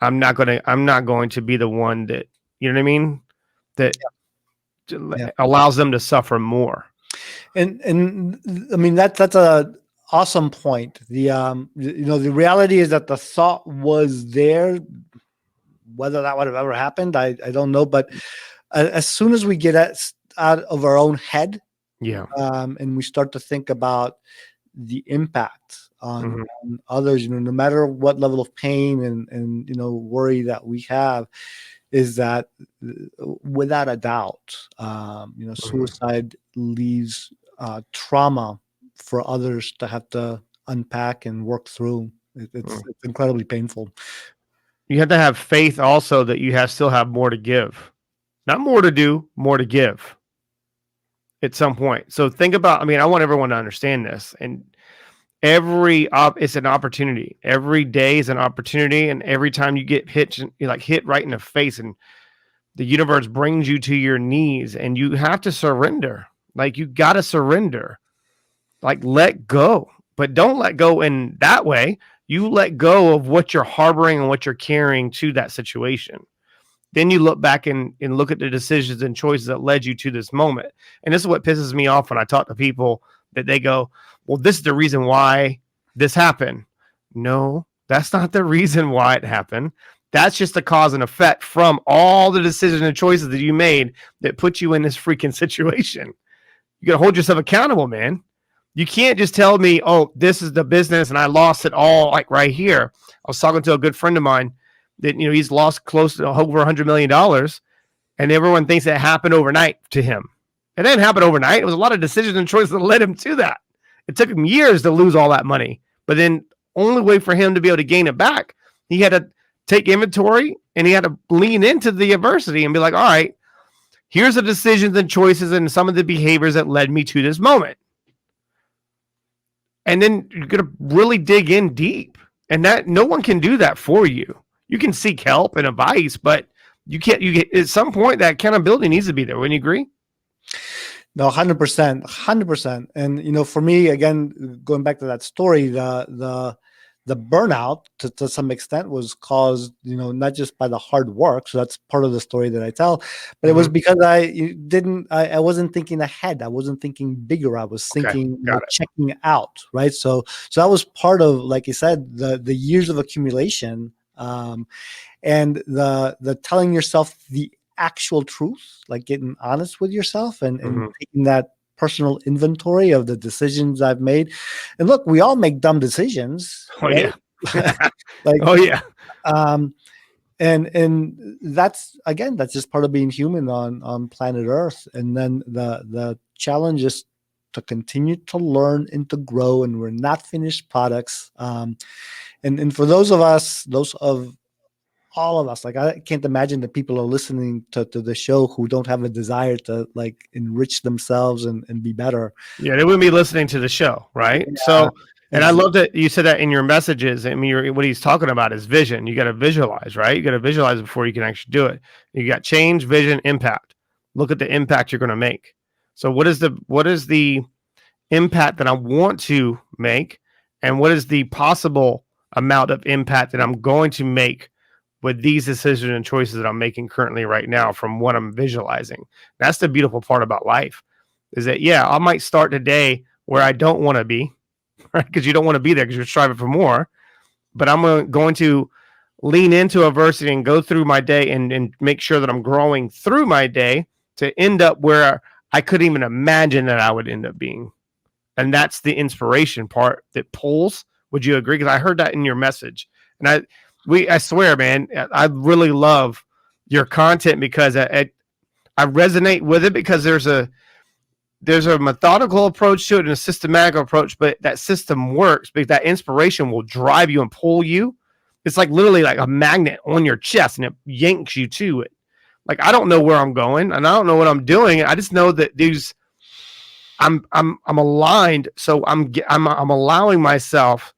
[SPEAKER 1] I'm not going to be the one that, you know what I mean? That allows them to suffer more. And
[SPEAKER 3] I mean, that's a awesome point. The reality is that the thought was there. Whether that would have ever happened, I don't know. But as soon as we get out of our own head, and we start to think about the impact on others, no matter what level of pain and worry that we have, is that without a doubt, suicide leaves trauma for others to have to unpack and work through. It's incredibly painful.
[SPEAKER 1] You have to have faith also that you still have more to give, not more to do, more to give at some point. So think about, I mean, I want everyone to understand this, and it's an opportunity. Every day is an opportunity. And every time you get hit, you're like hit right in the face, and the universe brings you to your knees, and you have to surrender. Like, you got to surrender, like let go, but don't let go in that way. You let go of what you're harboring and what you're carrying to that situation. Then you look back and look at the decisions and choices that led you to this moment. And this is what pisses me off when I talk to people, that they go, well, this is the reason why this happened. No, that's not the reason why it happened. That's just the cause and effect from all the decisions and choices that you made that put you in this freaking situation. You got to hold yourself accountable, man. You can't just tell me, oh, this is the business and I lost it all, like right here. I was talking to a good friend of mine that, he's lost close to over $100 million, and everyone thinks it happened overnight to him. It didn't happen overnight. It was a lot of decisions and choices that led him to that. It took him years to lose all that money, but then only way for him to be able to gain it back, he had to take inventory and he had to lean into the adversity and be like, all right, here's the decisions and choices and some of the behaviors that led me to this moment. And then you're going to really dig in deep, and that no one can do that for you. You can seek help and advice, but at some point that accountability needs to be there. Wouldn't you agree?
[SPEAKER 3] No, 100%. And, for me, again, going back to that story, the burnout to some extent was caused, not just by the hard work. So that's part of the story that I tell, but it was because I wasn't thinking ahead. I wasn't thinking bigger. I was thinking, checking out. Right. So that was part of, like you said, the years of accumulation, and the telling yourself the actual truth, like getting honest with yourself and taking that personal inventory of the decisions I've made. And look, we all make dumb decisions.
[SPEAKER 1] Oh,
[SPEAKER 3] right?
[SPEAKER 1] Yeah.
[SPEAKER 3] Like,
[SPEAKER 1] oh yeah.
[SPEAKER 3] And that's just part of being human on planet Earth. And then the challenge is to continue to learn and to grow, and we're not finished products. And for those of all of us, like, I can't imagine that people are listening to the show who don't have a desire to, like, enrich themselves and be better.
[SPEAKER 1] Yeah, they wouldn't be listening to the show, right? Yeah, so, and I love that you said that in your messages. I mean, what he's talking about is vision. You got to visualize, right? You got to visualize before you can actually do it. You got change, vision, impact. Look at the impact you're going to make. So what is the impact that I want to make, and what is the possible amount of impact that I'm going to make with these decisions and choices that I'm making currently right now from what I'm visualizing? That's the beautiful part about life, is that, yeah, I might start today where I don't want to be, right? Because you don't want to be there because you're striving for more, but I'm going to lean into adversity and go through my day and make sure that I'm growing through my day to end up where I couldn't even imagine that I would end up being. And that's the inspiration part that pulls. Would you agree? Because I heard that in your message, and I swear, man, I really love your content because I resonate with it, because there's a methodical approach to it and a systematic approach, but that system works because that inspiration will drive you and pull you. It's like literally like a magnet on your chest, and it yanks you to it. Like, I don't know where I'm going and I don't know what I'm doing. I just know that I'm aligned. So I'm allowing myself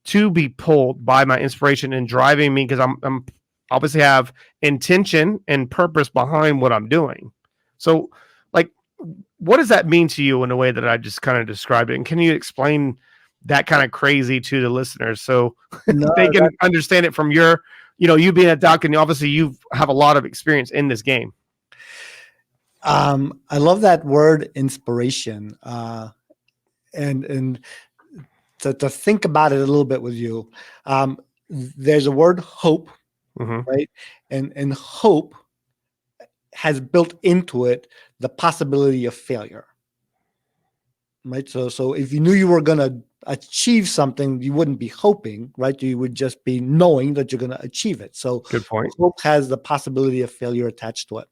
[SPEAKER 1] to be pulled by my inspiration and driving me, because I'm obviously have intention and purpose behind what I'm doing. So, like, what does that mean to you in a way that I just kind of described it? And can you explain that kind of crazy to the listeners so they can understand it from your, you being a doctor, and obviously you have a lot of experience in this game.
[SPEAKER 3] I love that word, inspiration. And to think about it a little bit with you, there's a word, hope, right? And hope has built into it the possibility of failure, right? So if you knew you were going to achieve something, you wouldn't be hoping, right? You would just be knowing that you're going to achieve it. So
[SPEAKER 1] good point.
[SPEAKER 3] Hope has the possibility of failure attached to it.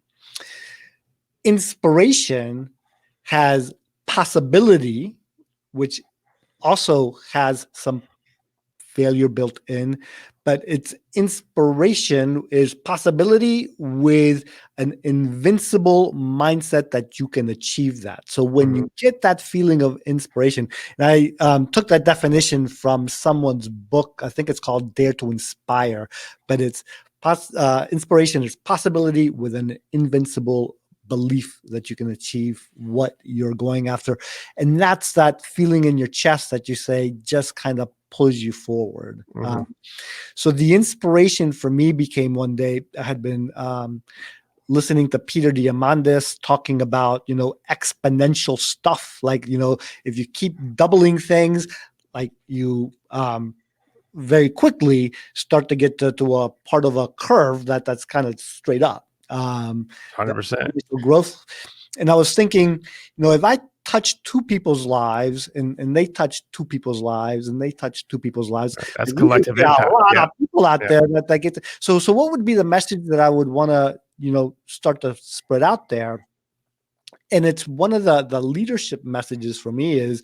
[SPEAKER 3] Inspiration has possibility, which also has some failure built in, but it's inspiration is possibility with an invincible mindset that you can achieve that. So when you get that feeling of inspiration, and I took that definition from someone's book, I think it's called Dare to Inspire, but it's inspiration is possibility with an invincible belief that you can achieve what you're going after. And that's that feeling in your chest that you say just kind of pulls you forward. So the inspiration for me became one day, I had been listening to Peter Diamandis talking about, exponential stuff. Like, if you keep doubling things, like you very quickly start to get to a part of a curve that's kind of straight up.
[SPEAKER 1] 100%
[SPEAKER 3] growth. And I was thinking, if I touch two people's lives and they touch two people's lives and they touch two people's lives,
[SPEAKER 1] that's collective impact.
[SPEAKER 3] A lot of people out there that get to, so what would be the message that I would want to, start to spread out there? And it's one of the leadership messages for me is,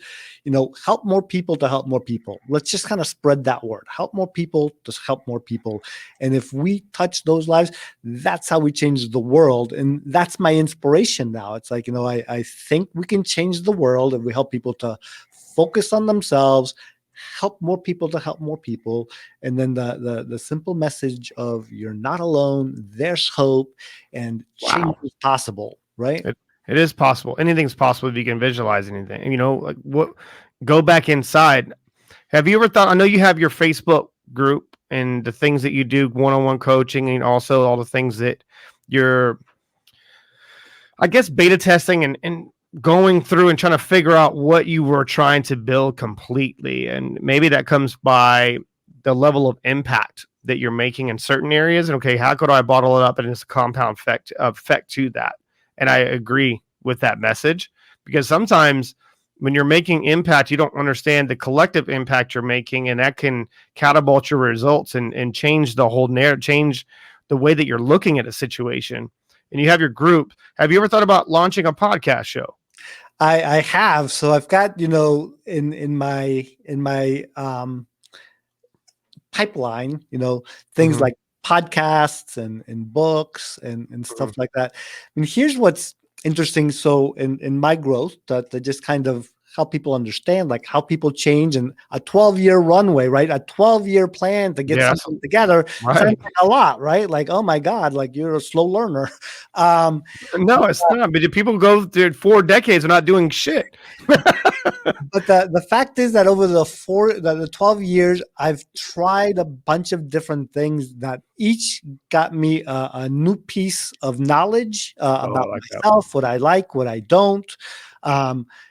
[SPEAKER 3] help more people to help more people. Let's just kind of spread that word. Help more people to help more people. And if we touch those lives, that's how we change the world. And that's my inspiration now. It's like, I think we can change the world if we help people to focus on themselves, help more people to help more people. And then the simple message of you're not alone, there's hope, and change is possible, right?
[SPEAKER 1] It is possible. Anything's possible if you can visualize anything. Go back inside. Have you ever thought, I know you have your Facebook group and the things that you do, one-on-one coaching, and also all the things that you're, I guess, beta testing and going through and trying to figure out what you were trying to build completely. And maybe that comes by the level of impact that you're making in certain areas. And okay, how could I bottle it up? And it's a compound effect to that. And I agree with that message, because sometimes when you're making impact, you don't understand the collective impact you're making, and that can catapult your results and change the whole narrative, change the way that you're looking at a situation. And you have your group. Have you ever thought about launching a podcast show?
[SPEAKER 3] I have. So I've got, in my pipeline, things like podcasts and books and stuff like that. And here's what's interesting. So in my growth, that just kind of help people understand like how people change, and a 12-year runway, right? A 12-year plan to get something together.
[SPEAKER 1] Right.
[SPEAKER 3] Sounds like a lot, right? Like, oh my God, like you're a slow learner.
[SPEAKER 1] No, it's not. But people go through 4 decades of not doing shit.
[SPEAKER 3] But the fact is that over the 12 years, I've tried a bunch of different things that each got me a new piece of knowledge about myself, what I like, what I don't.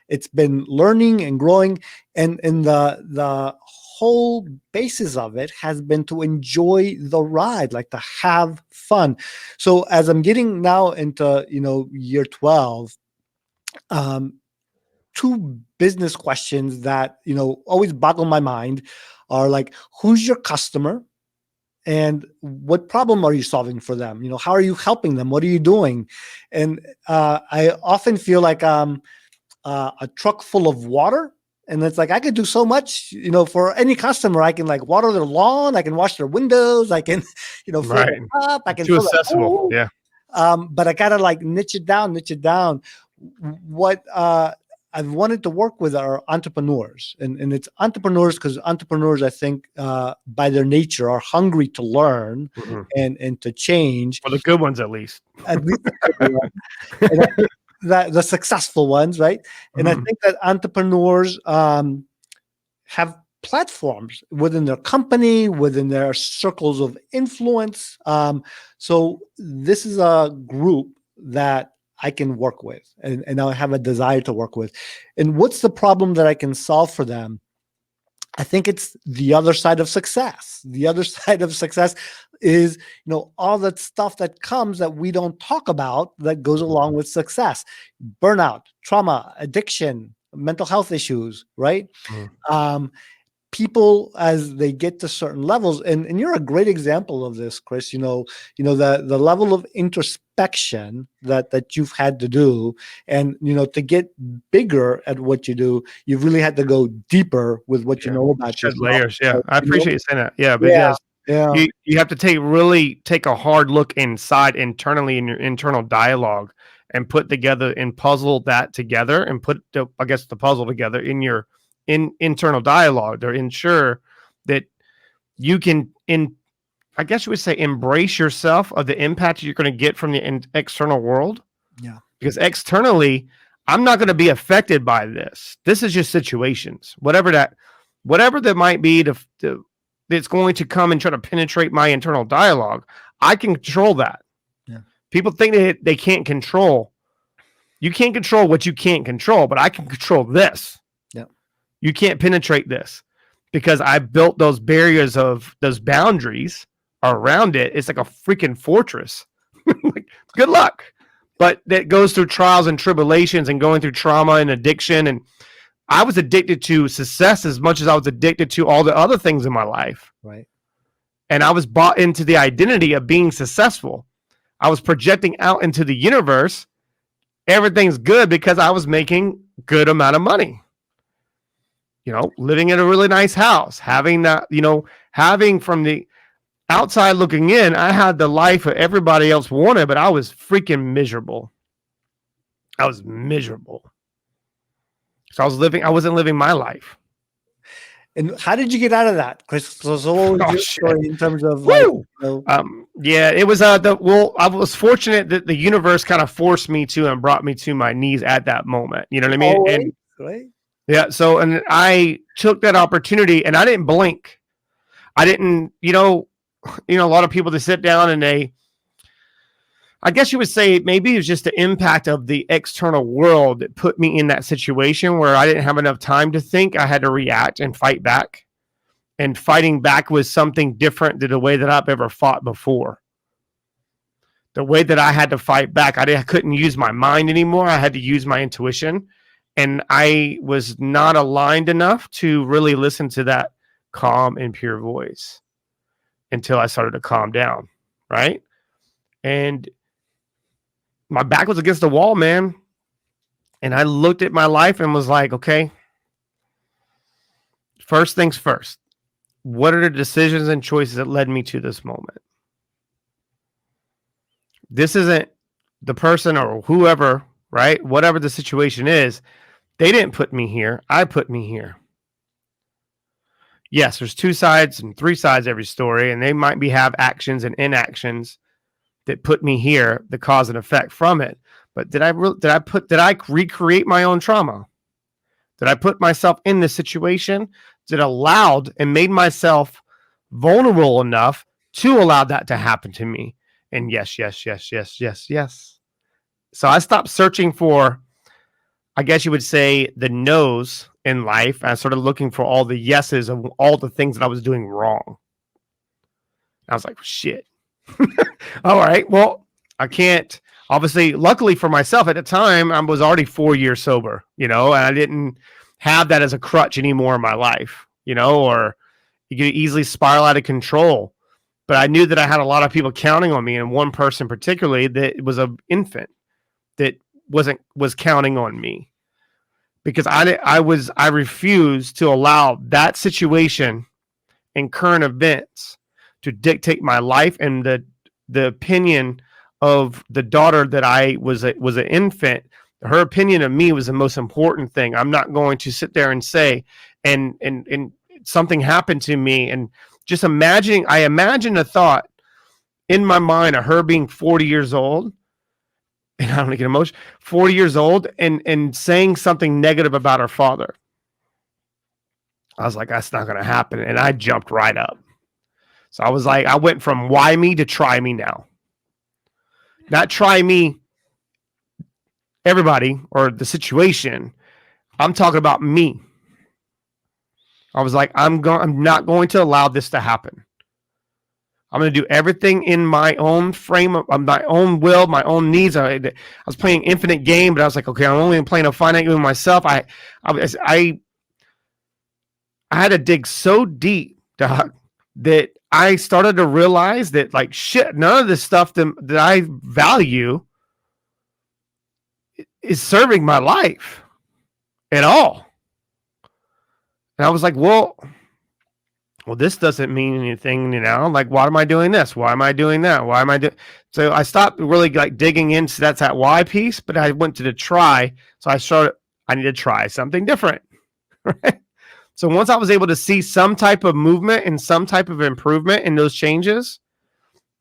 [SPEAKER 3] It's been learning and growing, and the whole basis of it has been to enjoy the ride, like to have fun. So as I'm getting now into year 12, two business questions that always boggle my mind are like, who's your customer and what problem are you solving for them? How are you helping them? What are you doing? And I often feel like a truck full of water, and it's like I could do so much for any customer. I can like water their lawn, I can wash their windows, I can fill it up, I can
[SPEAKER 1] too
[SPEAKER 3] fill
[SPEAKER 1] accessible.
[SPEAKER 3] it. But I gotta like niche it down. What I've wanted to work with are entrepreneurs, and it's entrepreneurs because entrepreneurs, I think, by their nature, are hungry to learn and to change.
[SPEAKER 1] Well, the good ones, at least.
[SPEAKER 3] At least the successful ones, right? And I think that entrepreneurs have platforms within their company, within their circles of influence. So this is a group that I can work with, and I have a desire to work with. And what's the problem that I can solve for them? I think it's the other side of success. The other side of success is, all that stuff that comes that we don't talk about that goes along with success: burnout, trauma, addiction, mental health issues, right? people, as they get to certain levels, and you're a great example of this, Chris, the level of introspection that you've had to do, and to get bigger at what you do, you've really had to go deeper with what you know about
[SPEAKER 1] Shed
[SPEAKER 3] yourself.
[SPEAKER 1] layers. Yeah, I appreciate you saying that. Yeah,
[SPEAKER 3] Yeah,
[SPEAKER 1] because
[SPEAKER 3] yeah,
[SPEAKER 1] you have to take a hard look internally in your internal dialogue and put together and puzzle that together and put the puzzle together in your internal dialogue to ensure that you can I guess you would say embrace yourself of the impact you're going to get from the external world.
[SPEAKER 3] yeah,
[SPEAKER 1] Because externally, I'm not going to be affected by this. This is just situations, whatever that might be that's going to come and try to penetrate my internal dialogue. I can control that.
[SPEAKER 3] yeah.
[SPEAKER 1] People think they can't control. You can't control what you can't control, but I can control this.
[SPEAKER 3] Yeah.
[SPEAKER 1] You can't penetrate this because I built those barriers of those boundaries around it. It's like a freaking fortress. Like, good luck. But that goes through trials and tribulations and going through trauma and addiction. And I was addicted to success as much as I was addicted to all the other things in my life.
[SPEAKER 3] Right.
[SPEAKER 1] And I was bought into the identity of being successful. I was projecting out into the universe. Everything's good because I was making good amount of money. Living in a really nice house, having that, having from the outside looking in, I had the life that everybody else wanted, but I was freaking miserable. I was miserable. So I wasn't living my life.
[SPEAKER 3] And how did you get out of that, Chris? So what was your story in terms of
[SPEAKER 1] yeah, it was I was fortunate that the universe kind of forced me to and brought me to my knees at that moment. You know what I mean? And
[SPEAKER 3] right.
[SPEAKER 1] Yeah. So, and I took that opportunity and I didn't blink. I didn't, a lot of people that sit down and I guess you would say maybe it was just the impact of the external world that put me in that situation where I didn't have enough time to think. I had to react and fight back. And fighting back was something different than the way that I've ever fought before. The way that I had to fight back, I couldn't use my mind anymore. I had to use my intuition. And I was not aligned enough to really listen to that calm and pure voice until I started to calm down, right? And my back was against the wall, man. And I looked at my life and was like, okay, first things first. What are the decisions and choices that led me to this moment? This isn't the person or whoever, right? Whatever the situation is, they didn't put me here. I put me here. Yes, there's 2 sides and 3 sides to every story, and they might have actions and inactions that put me here, the cause and effect from it. But did I recreate my own trauma? Did I put myself in this situation that allowed and made myself vulnerable enough to allow that to happen to me? And yes. So I stopped searching for, I guess you would say, the no's in life. I started looking for all the yeses of all the things that I was doing wrong. I was like, shit. All right, well, I can't. Obviously, luckily for myself at the time, I was already 4 years sober, and I didn't have that as a crutch anymore in my life, or you could easily spiral out of control. But I knew that I had a lot of people counting on me, and one person particularly that was an infant that was counting on me because I refused to allow that situation and current events to dictate my life and the opinion of the daughter that I was an infant. Her opinion of me was the most important thing. I'm not going to sit there and say, and something happened to me. And just I imagined a thought in my mind of her being 40 years old. And I don't get emotional, 40 years old and saying something negative about her father. I was like, that's not going to happen. And I jumped right up. So I was like, I went from why me to try me now. Not try me, everybody, or the situation. I'm talking about me. I was like, I'm not going to allow this to happen. I'm going to do everything in my own frame of my own will, my own needs. I was playing infinite game, but I was like, okay, I'm only playing a finite game with myself. I I had to dig so deep, Doc, that I started to realize that, like, shit, none of this stuff that I value is serving my life at all. And I was like, well, this doesn't mean anything, like, why am I doing this? Why am I doing that? Why am I doing? So I stopped really like digging into that why piece, but I went to the try. So I need to try something different. Right. So once I was able to see some type of movement and some type of improvement in those changes,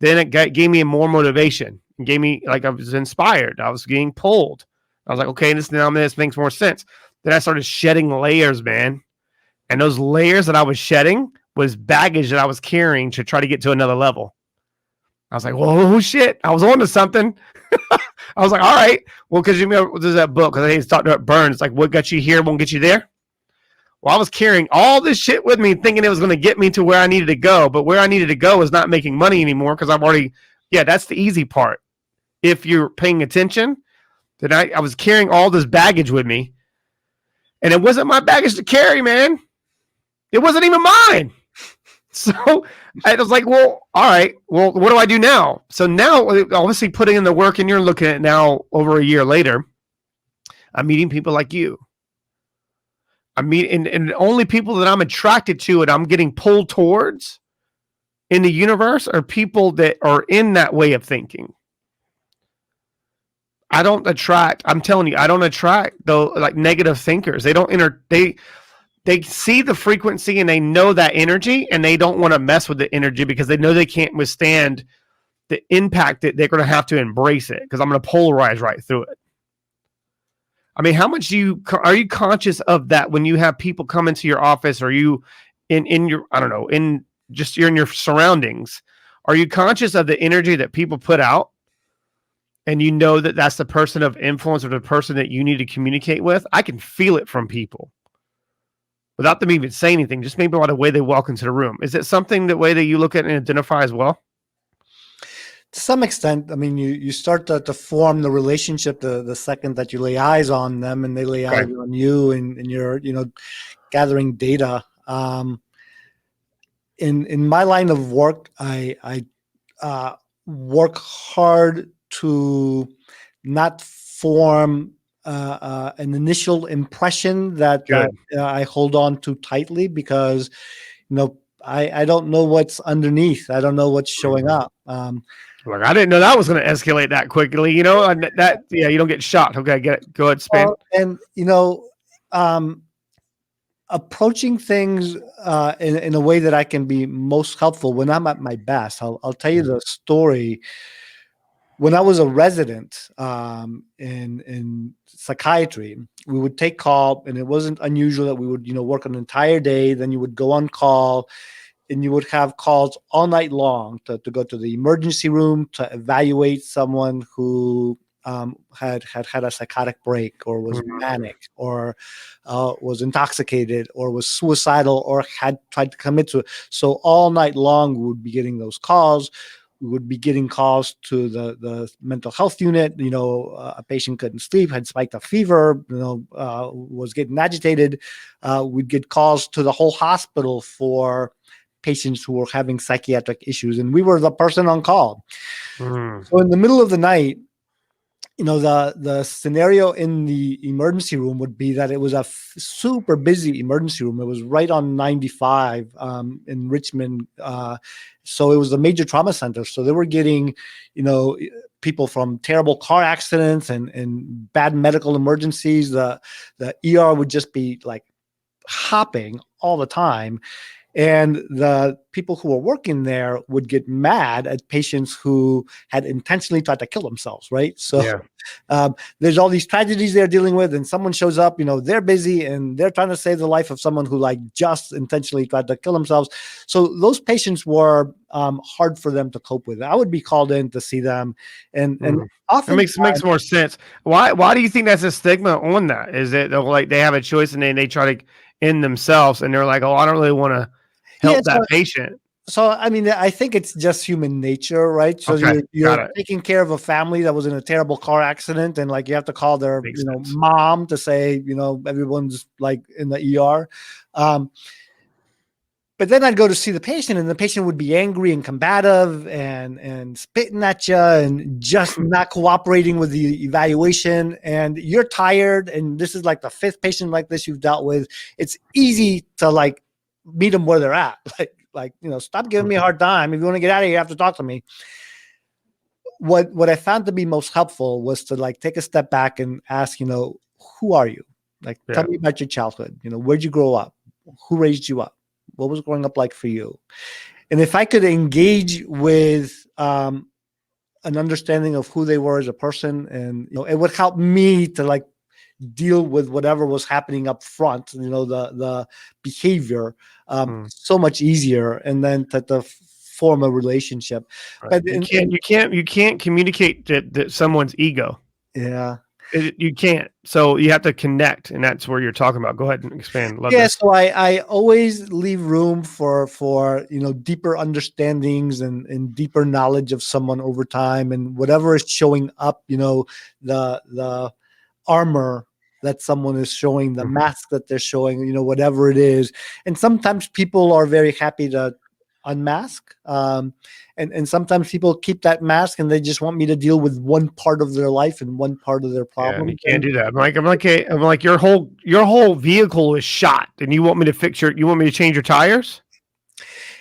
[SPEAKER 1] then it gave me more motivation. It gave me, like, I was inspired. I was getting pulled. I was like, okay, this makes more sense. Then I started shedding layers, man. And those layers that I was shedding was baggage that I was carrying to try to get to another level. I was like, whoa, shit. I was on to something. I was like, all right. Well, because there's that book, because I think it's talking about burn. It's like, what got you here won't get you there. Well, I was carrying all this shit with me, thinking it was going to get me to where I needed to go. But where I needed to go is not making money anymore, because I've already, that's the easy part. If you're paying attention, then I was carrying all this baggage with me. And it wasn't my baggage to carry, man. It wasn't even mine. So I was like, well, all right, well, what do I do now? So now, obviously putting in the work, and you're looking at now over a year later, I'm meeting people like you. I'm meeting, and the only people that I'm attracted to and I'm getting pulled towards in the universe are people that are in that way of thinking. I don't attract, I'm telling you, I don't attract though, like, negative thinkers. They don't they see the frequency and they know that energy, and they don't want to mess with the energy because they know they can't withstand the impact that they're going to have to embrace it, because I'm going to polarize right through it. I mean, how much are you conscious of that when you have people come into your office, or you in your, I don't know, you're in your surroundings? Are you conscious of the energy that people put out? And you know that that's the person of influence, or the person that you need to communicate with? I can feel it from people without them even saying anything, just maybe by the way they walk into the room. Is it something the way that you look at and identify as well?
[SPEAKER 3] To some extent. I mean, you start to form the relationship the second that you lay eyes on them, and they lay eyes on you, and you're, gathering data. In my line of work, I work hard to not form an initial impression that I hold on to tightly, because I don't know what's underneath. I don't know what's showing up.
[SPEAKER 1] Like, I didn't know that was going to escalate that quickly. You don't get shot. Okay, get it. Go ahead, Span.
[SPEAKER 3] And approaching things in a way that I can be most helpful when I'm at my best. I'll tell you the story. When I was a resident in psychiatry, we would take call, and it wasn't unusual that we would, work an entire day. Then you would go on call, and you would have calls all night long to go to the emergency room to evaluate someone who had a psychotic break, or was manic, or was intoxicated, or was suicidal, or had tried to commit suicide. So all night long, we would be getting those calls. We would be getting calls to the mental health unit. A patient couldn't sleep, had spiked a fever, was getting agitated. We'd get calls to the whole hospital for patients who were having psychiatric issues, and we were the person on call. So in the middle of the night, the scenario in the emergency room would be that it was a super busy emergency room. It was right on 95 in Richmond. So it was a major trauma center. So they were getting, people from terrible car accidents and bad medical emergencies. The ER would just be like hopping all the time. And the people who were working there would get mad at patients who had intentionally tried to kill themselves, right? So there's all these tragedies they're dealing with, and someone shows up, they're busy, and they're trying to save the life of someone who just intentionally tried to kill themselves. So those patients were hard for them to cope with. I would be called in to see them, and often
[SPEAKER 1] it makes more sense. Why do you think that's a stigma on that? Is it like they have a choice and they try to end themselves, and they're like, oh, I don't really want to help that patient?
[SPEAKER 3] So, I mean, I think it's just human nature, right? So you're taking care of a family that was in a terrible car accident, and you have to call their mom to say, everyone's in the ER. But then I'd go to see the patient, and the patient would be angry and combative and spitting at you and just not cooperating with the evaluation. And you're tired, and this is like the 5th patient like this you've dealt with. It's easy to like meet them where they're at. Stop giving me a hard time. If you want to get out of here, you have to talk to me. What I found to be most helpful was to like take a step back and ask, who are you? Like, tell me about your childhood. Where'd you grow up? Who raised you up? What was growing up like for you? And if I could engage with an understanding of who they were as a person, and it would help me to like deal with whatever was happening up front, the behavior, so much easier, and then to form a relationship.
[SPEAKER 1] Right. But you can't communicate that someone's ego.
[SPEAKER 3] Yeah.
[SPEAKER 1] You can't. So you have to connect, and that's where you're talking about. Go ahead and expand.
[SPEAKER 3] So I always leave room for deeper understandings and deeper knowledge of someone over time, and whatever is showing up, the armor that someone is showing, the mask that they're showing, whatever it is. And sometimes people are very happy to unmask. And sometimes people keep that mask and they just want me to deal with one part of their life and one part of their problem.
[SPEAKER 1] Yeah, you can't do that. I'm like, your whole vehicle is shot, and you want me to you want me to change your tires?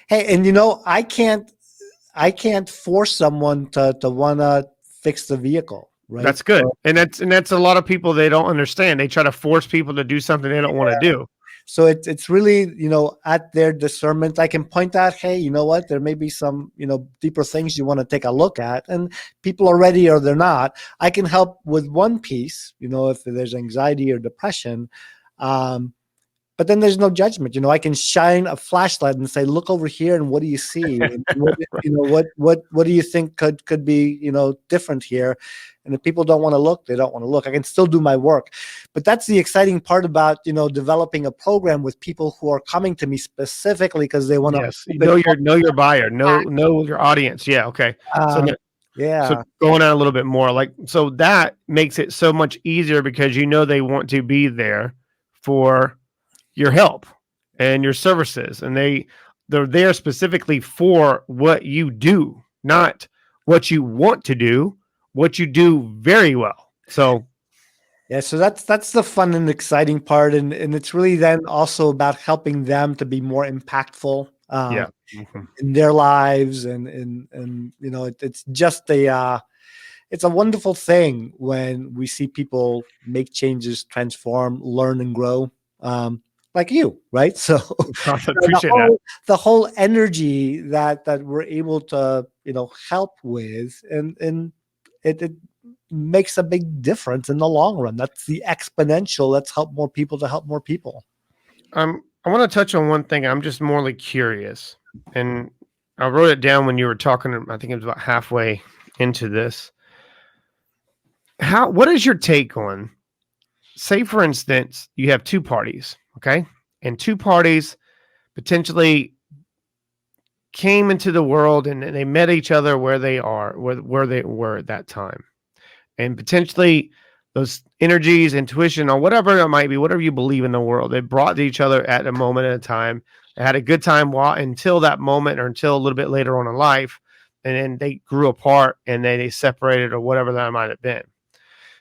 [SPEAKER 3] Hey, and I can't force someone to want to fix the vehicle. Right.
[SPEAKER 1] That's good. And that's a lot of people, they don't understand. They try to force people to do something they don't want to do.
[SPEAKER 3] So it's really, at their discernment. I can point out, hey, you know what, there may be some, deeper things you want to take a look at, and people are ready or they're not. I can help with one piece, if there's anxiety or depression. But then there's no judgment. I can shine a flashlight and say, look over here, and what do you see? And what do you think could be, different here? And if people don't want to look, they don't want to look. I can still do my work. But that's the exciting part about, developing a program with people who are coming to me specifically because they want to
[SPEAKER 1] know your buyer, know your audience. Yeah. Okay. So going on a little bit more, so that makes it so much easier because they want to be there for your help and your services, and they're there specifically for what you do, not what you want to do, what you do very well. So
[SPEAKER 3] so that's the fun and exciting part, and it's really then also about helping them to be more impactful in their lives, and it's just it's a wonderful thing when we see people make changes, transform, learn, and grow. Like you, right? So the whole energy that we're able to, help with, and it makes a big difference in the long run. That's the exponential. Let's help more people to help more people.
[SPEAKER 1] I want to touch on one thing. I'm just morally curious, and I wrote it down when you were talking. I think it was about halfway into this. What is your take on, say, for instance, you have two parties, okay? And two parties potentially came into the world and they met each other where they were at that time. And potentially those energies, intuition, or whatever it might be, whatever you believe in the world, they brought to each other at a moment at a time. They had a good time until that moment, or until a little bit later on in life. And then they grew apart and they separated, or whatever that might have been.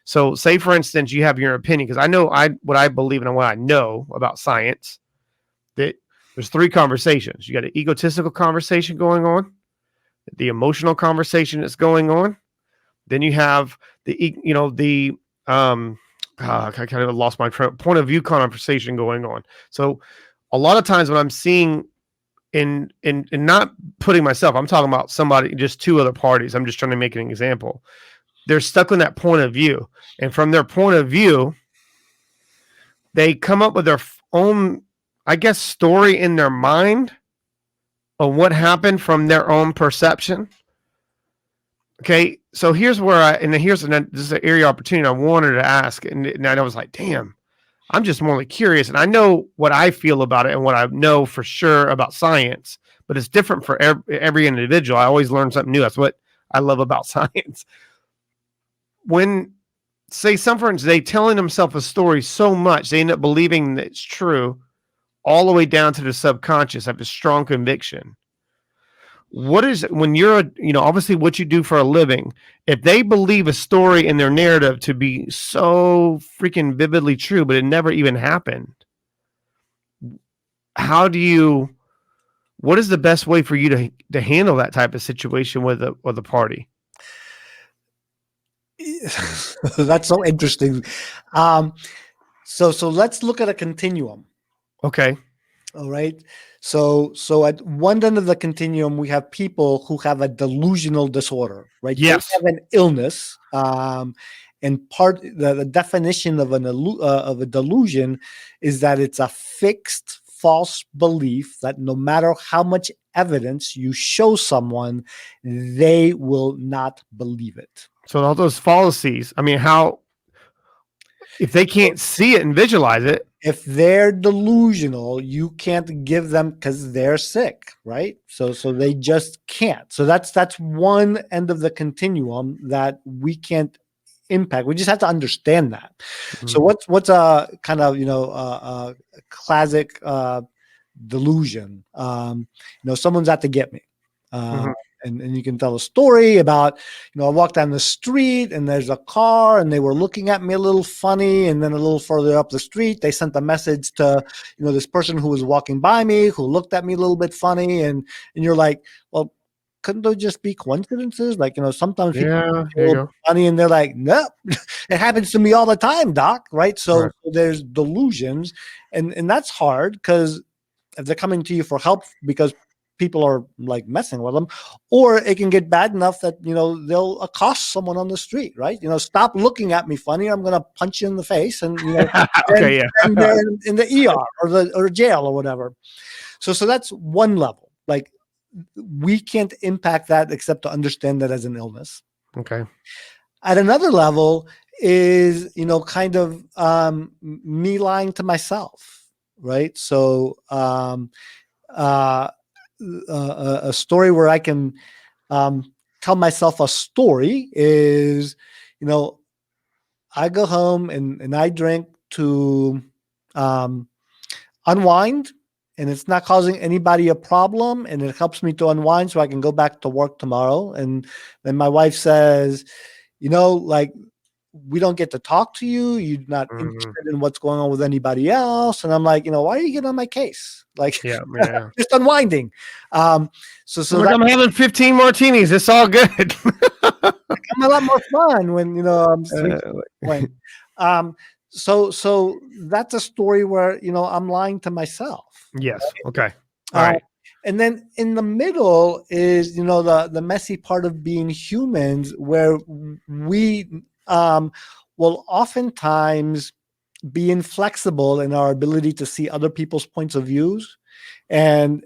[SPEAKER 1] So say, for instance, you have your opinion, because I know what I believe in and what I know about science, that there's three conversations. You got an egotistical conversation going on, the emotional conversation that's going on. Then you have I kind of lost my point of view conversation going on. So a lot of times when I'm seeing in not putting myself, I'm talking about somebody, just two other parties. I'm just trying to make an example. They're stuck on that point of view. And from their point of view, they come up with their own, I guess, story in their mind of what happened from their own perception. Okay, so here's where this is an area of opportunity I wanted to ask. And I was like, damn, I'm just morally curious. And I know what I feel about it and what I know for sure about science, but it's different for every individual. I always learn something new. That's what I love about science. When, say, some friends, they telling themselves a story so much, they end up believing that it's true, all the way down to the subconscious, have a strong conviction. What is, when you're, obviously what you do for a living, if they believe a story in their narrative to be so freaking vividly true, but it never even happened, what is the best way for you to handle that type of situation with a party?
[SPEAKER 3] That's so interesting. So let's look at a continuum.
[SPEAKER 1] Okay.
[SPEAKER 3] All right. So at one end of the continuum, we have people who have a delusional disorder, right?
[SPEAKER 1] Yes.
[SPEAKER 3] They have an illness. And the definition of a delusion is that it's a fixed false belief that no matter how much evidence you show someone, they will not believe it.
[SPEAKER 1] So all those fallacies, I mean, if they can't see it and visualize it,
[SPEAKER 3] if they're delusional, you can't give them, because they're sick, right? So they just can't. So that's one end of the continuum that we can't impact. We just have to understand that. Mm-hmm. So what's a kind of a classic delusion? Someone's out to get me. Mm-hmm. And you can tell a story about, I walked down the street and there's a car and they were looking at me a little funny. And then a little further up the street, they sent a message to, this person who was walking by me, who looked at me a little bit funny. And you're like, well, couldn't those just be coincidences? Like, sometimes people are funny and they're like, no, it happens to me all the time, doc. Right. So there's delusions and that's hard because if they're coming to you for help because people are like messing with them, or it can get bad enough that, they'll accost someone on the street, right? Stop looking at me funny. I'm going to punch you in the face and,
[SPEAKER 1] okay,
[SPEAKER 3] and they're in the ER or jail or whatever. So that's one level. Like we can't impact that except to understand that as an illness.
[SPEAKER 1] Okay.
[SPEAKER 3] At another level is, kind of me lying to myself, right? So, a story where I can tell myself a story is, I go home and I drink to unwind, and it's not causing anybody a problem, and it helps me to unwind so I can go back to work tomorrow. And then my wife says, like, we don't get to talk to you. You're not interested in what's going on with anybody else. And I'm like, why are you getting on my case? Like, just unwinding. So
[SPEAKER 1] I'm having 15 martinis. It's all good.
[SPEAKER 3] I'm a lot more fun when, I'm drinking. So that's a story where, I'm lying to myself.
[SPEAKER 1] Yes. Right? Okay. All right.
[SPEAKER 3] And then in the middle is, the messy part of being humans, where we will oftentimes be inflexible in our ability to see other people's points of views. And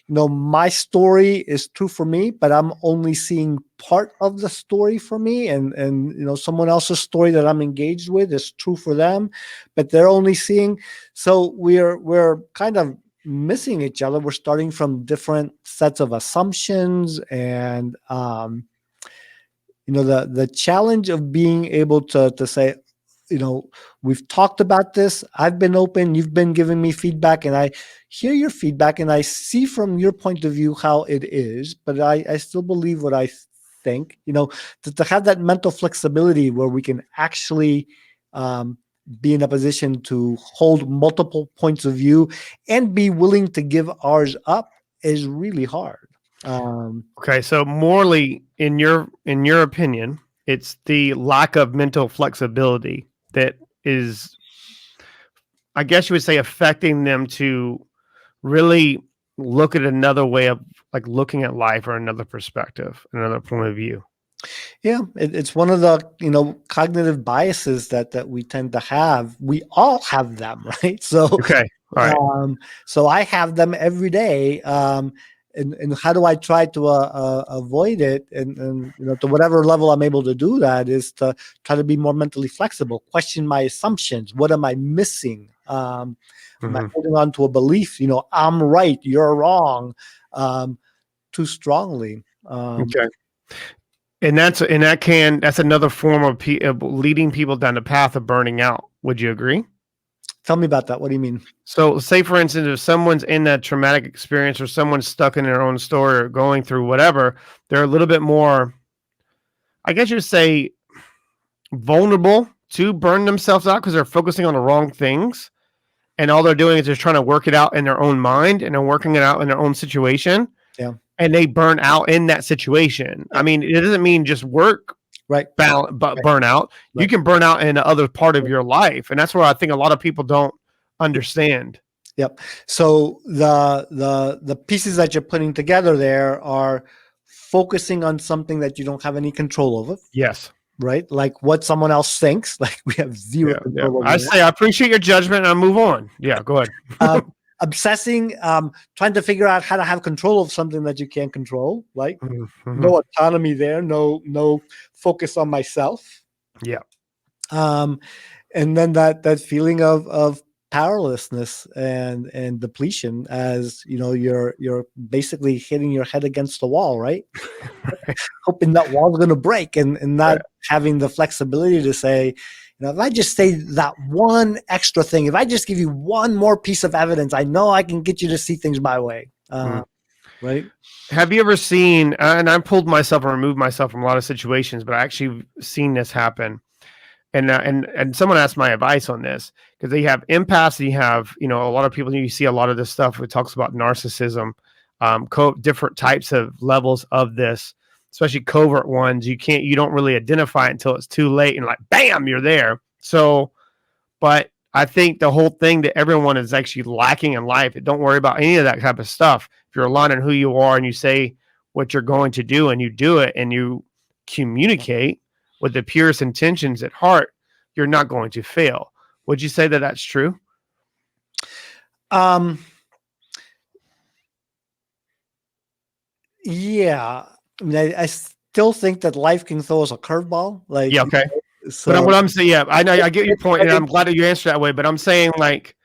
[SPEAKER 3] my story is true for me, but I'm only seeing part of the story for me. And someone else's story that I'm engaged with is true for them, but they're only seeing. So we're kind of missing each other. We're starting from different sets of assumptions, and the challenge of being able to say, we've talked about this. I've been open. You've been giving me feedback, and I hear your feedback, and I see from your point of view how it is, but I still believe what I think. To have that mental flexibility where we can actually be in a position to hold multiple points of view and be willing to give ours up is really hard.
[SPEAKER 1] Okay, so morally, in your opinion, it's the lack of mental flexibility that is, I guess you would say, affecting them to really look at another way of like looking at life, or another perspective, another point of view.
[SPEAKER 3] Yeah, it's one of the cognitive biases that we tend to have. We all have them, right? So
[SPEAKER 1] okay, all right.
[SPEAKER 3] So I have them every day. And how do I try to avoid it? And to whatever level I'm able to do that is to try to be more mentally flexible, question my assumptions. What am I missing? Am I holding on to a belief? I'm right, you're wrong, too strongly.
[SPEAKER 1] Okay. And that's another form of leading people down the path of burning out. Would you agree?
[SPEAKER 3] Tell me about that. What do you mean?
[SPEAKER 1] So say, for instance, if someone's in that traumatic experience or someone's stuck in their own story or going through whatever, they're a little bit more, I guess you'd say, vulnerable to burn themselves out because they're focusing on the wrong things. And all they're doing is just trying to work it out in their own mind, and they're working it out in their own situation.
[SPEAKER 3] Yeah.
[SPEAKER 1] And they burn out in that situation. I mean, it doesn't mean just work,
[SPEAKER 3] right?
[SPEAKER 1] But burn out. Right. You can burn out in the other part of your life. And that's where I think a lot of people don't understand.
[SPEAKER 3] Yep. So the pieces that you're putting together there are focusing on something that you don't have any control over.
[SPEAKER 1] Yes.
[SPEAKER 3] Right? Like what someone else thinks. Like we have zero control over
[SPEAKER 1] I say, I appreciate your judgment and I move on. Yeah, go ahead.
[SPEAKER 3] Obsessing, trying to figure out how to have control of something that you can't control. Like no autonomy there, no focus on myself.
[SPEAKER 1] Yeah.
[SPEAKER 3] And then that feeling of powerlessness and depletion, as you know, you're basically hitting your head against the wall, right? Hoping that wall's going to break, and not having the flexibility to say, you know, if I just say that one extra thing, if I just give you one more piece of evidence, I know I can get you to see things my way. Right?
[SPEAKER 1] Have you ever seen, and I pulled myself and removed myself from a lot of situations, but I actually seen this happen. And someone asked my advice on this, because they have empaths. You have, you know, a lot of people, you see a lot of this stuff. It talks about narcissism, different types of levels of this, especially covert ones. You don't really identify it until it's too late, and like, bam, you're there. So, but I think the whole thing that everyone is actually lacking in life, don't worry about any of that type of stuff. If you're aligned on who you are and you say what you're going to do and you do it and you communicate with the purest intentions at heart, you're not going to fail. Would you say that that's true?
[SPEAKER 3] Yeah. I mean, I still think that life can throw us a curveball. Like,
[SPEAKER 1] yeah, okay.
[SPEAKER 3] So,
[SPEAKER 1] but what I'm saying, yeah, I know, I get your point, and I'm glad that you answered that way. But I'm saying, like,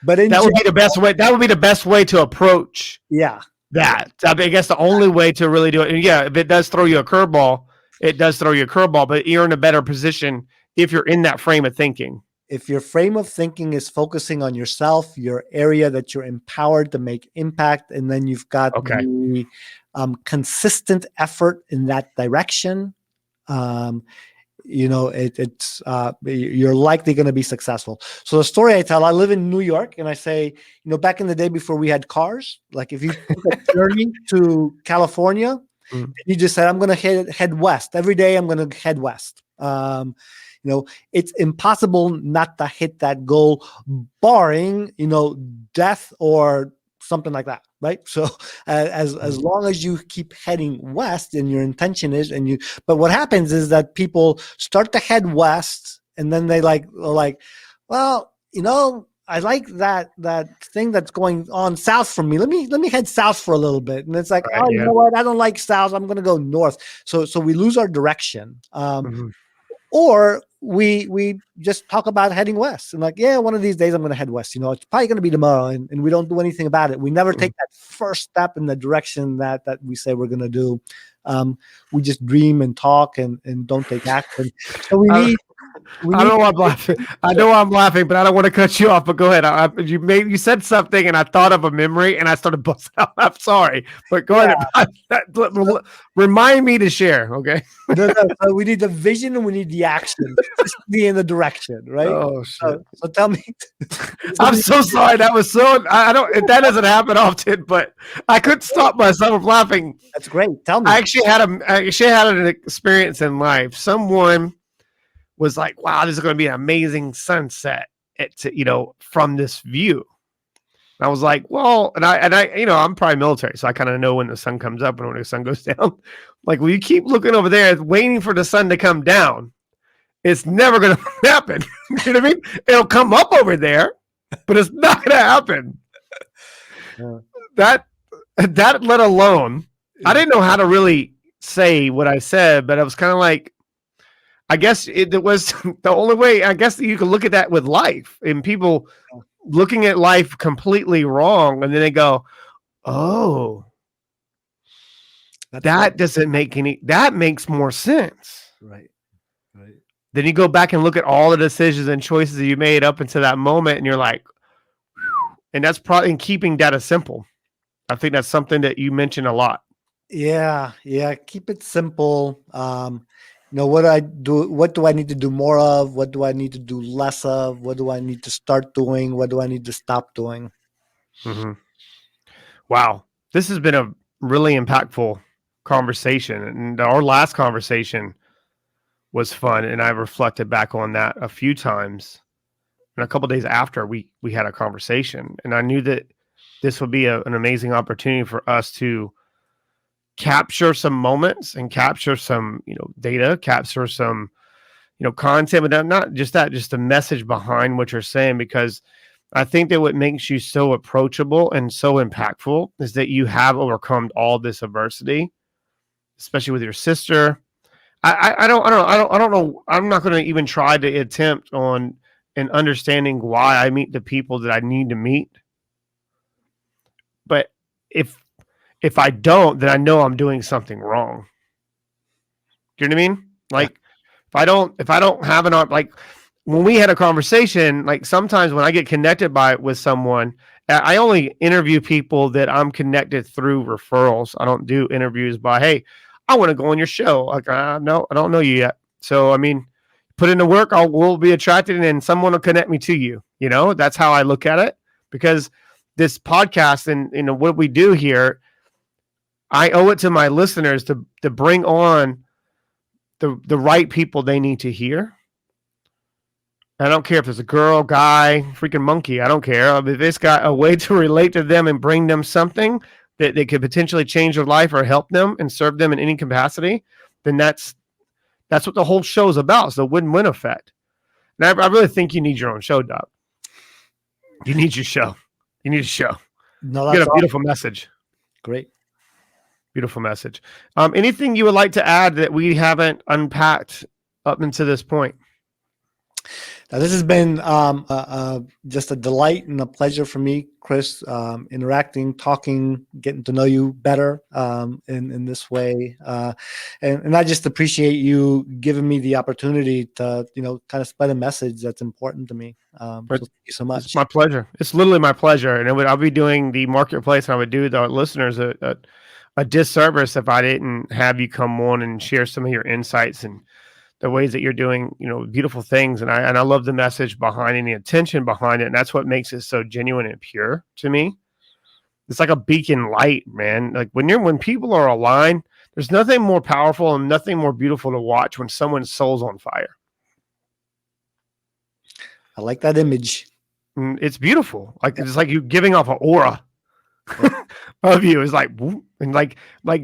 [SPEAKER 1] that would be the best way. That would be the best way to approach.
[SPEAKER 3] Yeah.
[SPEAKER 1] That, I guess, the only way to really do it. And yeah, if it does throw you a curveball, it does throw you a curveball, but you're in a better position if you're in that frame of thinking.
[SPEAKER 3] If your frame of thinking is focusing on yourself, your area that you're empowered to make impact, and then you've got the consistent effort in that direction, you know, you're likely going to be successful. So the story I tell, I live in New York, and I say, you know, back in the day before we had cars, like if you took a journey to California, you just said, I'm going to head west. Every day I'm going to head west. You know, it's impossible not to hit that goal, barring, you know, death or something like that, right? So as long as you keep heading west and your intention is, but what happens is that people start to head west, and then they like, well, you know, I like that thing that's going on south from me. Let me head south for a little bit. And it's like, you know what? I don't like south. I'm going to go north. So we lose our direction. Or we just talk about heading west, and like, yeah, one of these days I'm going to head west. You know, it's probably going to be tomorrow, and we don't do anything about it. We never take that first step in the direction that we say we're going to do. We just dream and talk and don't take action. So we need. I
[SPEAKER 1] know I'm laughing. I know I'm laughing, but I don't want to cut you off. But go ahead. You said something, and I thought of a memory, and I started busting out. I'm sorry, but go ahead. Remind me to share. Okay.
[SPEAKER 3] No, we need the vision and we need the action. Just be in the direction, right?
[SPEAKER 1] Oh shit!
[SPEAKER 3] So tell me.
[SPEAKER 1] I'm so sorry. That was so. I don't. That doesn't happen often, but I couldn't stop myself from laughing.
[SPEAKER 3] That's great. Tell me.
[SPEAKER 1] I actually had an experience in life. Someone was like, wow, this is going to be an amazing sunset, from this view. And I was like, well, and I, I'm probably military, so I kind of know when the sun comes up and when the sun goes down. Like, well, you keep looking over there, waiting for the sun to come down. It's never going to happen. You know what I mean? It'll come up over there, but it's not going to happen. Yeah. That let alone, I didn't know how to really say what I said, but I was kind of like, I guess it was the only way, I guess, that you can look at that with life, and people looking at life completely wrong. And then they go, oh, that doesn't make that makes more sense.
[SPEAKER 3] Right.
[SPEAKER 1] then you go back and look at all the decisions and choices that you made up until that moment, and you're like, and that's probably in keeping data simple. I think that's something that you mention a lot.
[SPEAKER 3] Yeah, yeah. Keep it simple. What do I do? What do I need to do more of? What do I need to do less of? What do I need to start doing? What do I need to stop doing?
[SPEAKER 1] Mm-hmm. Wow, this has been a really impactful conversation, and our last conversation was fun, and I reflected back on that a few times. And a couple of days after we had a conversation, and I knew that this would be an amazing opportunity for us to capture some moments and capture some, data, capture some, content, but not just that, just the message behind what you're saying, because I think that what makes you so approachable and so impactful is that you have overcome all this adversity, especially with your sister. I don't know. I'm not going to even try to attempt on an understanding why I meet the people that I need to meet. But if I don't, then I know I'm doing something wrong. Do you know what I mean? Like, yeah. if I don't have like when we had a conversation, like sometimes when I get connected with someone, I only interview people that I'm connected through referrals. I don't do interviews by, hey, I want to go on your show. Like, no, I don't know you yet. So, I mean, put in the work, we'll be attracted, and then someone will connect me to you. That's how I look at it, because this podcast and what we do here, I owe it to my listeners to bring on the right people they need to hear. I don't care if it's a girl, guy, freaking monkey. I don't care. If it's got a way to relate to them and bring them something that could potentially change their life or help them and serve them in any capacity, then that's what the whole show is about. It's the win-win effect. And I really think you need your own show, Doc. You need your show. You need a show.
[SPEAKER 3] No,
[SPEAKER 1] that's you got a beautiful message.
[SPEAKER 3] Great.
[SPEAKER 1] Beautiful message. Anything you would like to add that we haven't unpacked up until this point?
[SPEAKER 3] Now, this has been just a delight and a pleasure for me, Chris, interacting, talking, getting to know you better in this way. And I just appreciate you giving me the opportunity to, kind of spread a message that's important to me. So thank you so much.
[SPEAKER 1] It's my pleasure. It's literally my pleasure. And I'll be doing the marketplace, and I would do the listeners a disservice if I didn't have you come on and share some of your insights and the ways that you're doing, beautiful things. And I love the message behind it and the intention behind it. And that's what makes it so genuine and pure to me. It's like a beacon light, man. Like when people are aligned, there's nothing more powerful and nothing more beautiful to watch when someone's soul's on fire.
[SPEAKER 3] I like that image.
[SPEAKER 1] It's beautiful. Like, it's like you giving off an aura of you. It's like, whoop, and like I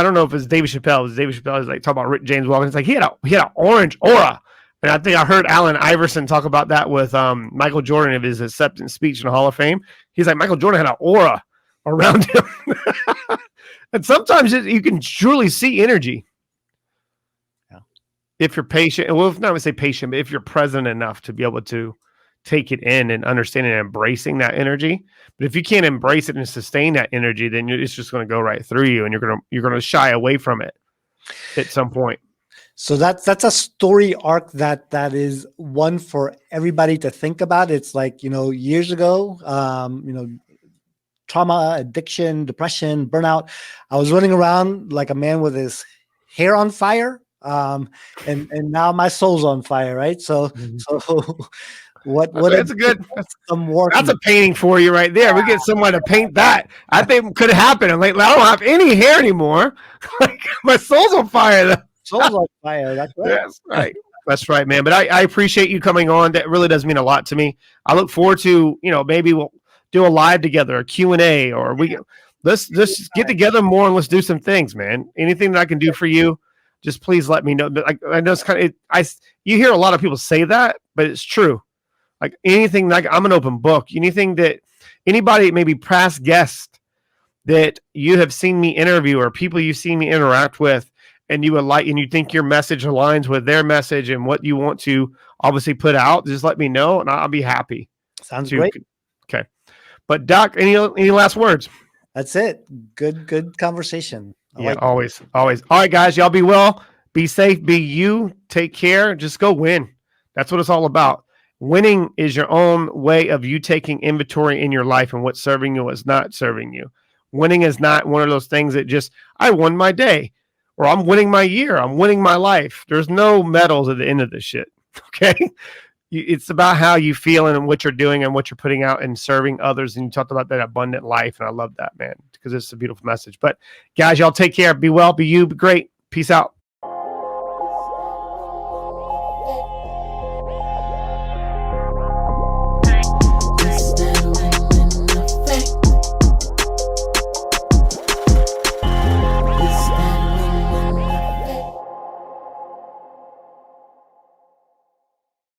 [SPEAKER 1] don't know if it's David Chappelle. David Chappelle is like talking about Rick James walking. It's like he had an orange aura. And I think I heard Allen Iverson talk about that with Michael Jordan of his acceptance speech in the Hall of Fame. He's like, Michael Jordan had an aura around him. And sometimes you can truly see energy. Yeah. If you're patient, well, if not to say patient, but if you're present enough to be able to take it in and understand and embracing that energy. But if you can't embrace it and sustain that energy, then it's just going to go right through you, and you're going to shy away from it at some point.
[SPEAKER 3] So that's a story arc that is one for everybody to think about. It's like, years ago, trauma, addiction, depression, burnout. I was running around like a man with his hair on fire. And now my soul's on fire. Right. So what
[SPEAKER 1] that's a good, that's a painting for you right there. We get someone to paint that. I think could happen. I'm like, I don't have any hair anymore. Like, my soul's on fire though.
[SPEAKER 3] Soul's on fire. That's right.
[SPEAKER 1] That's right. That's right, man. But I appreciate you coming on. That really does mean a lot to me. I look forward to, maybe we'll do a live together, a Q&A, or let's get together more and let's do some things, man. Anything that I can do for you, just please let me know. But I know it's kind of, you hear a lot of people say that, but it's true. Like anything, like I'm an open book. Anything that anybody, maybe past guest that you have seen me interview or people you've seen me interact with, and you would like, and you think your message aligns with their message and what you want to obviously put out, just let me know and I'll be happy.
[SPEAKER 3] Sounds great.
[SPEAKER 1] Okay. But Doc, any last words?
[SPEAKER 3] That's it. Good conversation.
[SPEAKER 1] Always. All right, guys, y'all be well. Be safe, be you, take care, just go win. That's what it's all about. Winning is your own way of you taking inventory in your life and what's serving you, what's not serving you. Winning is not one of those things that just, I won my day, or I'm winning my year, I'm winning my life. There's no medals at the end of this shit, okay? It's about how you feel and what you're doing and what you're putting out and serving others. And you talked about that abundant life, and I love that, man, because it's a beautiful message. But guys, y'all take care. Be well, be you, be great. Peace out.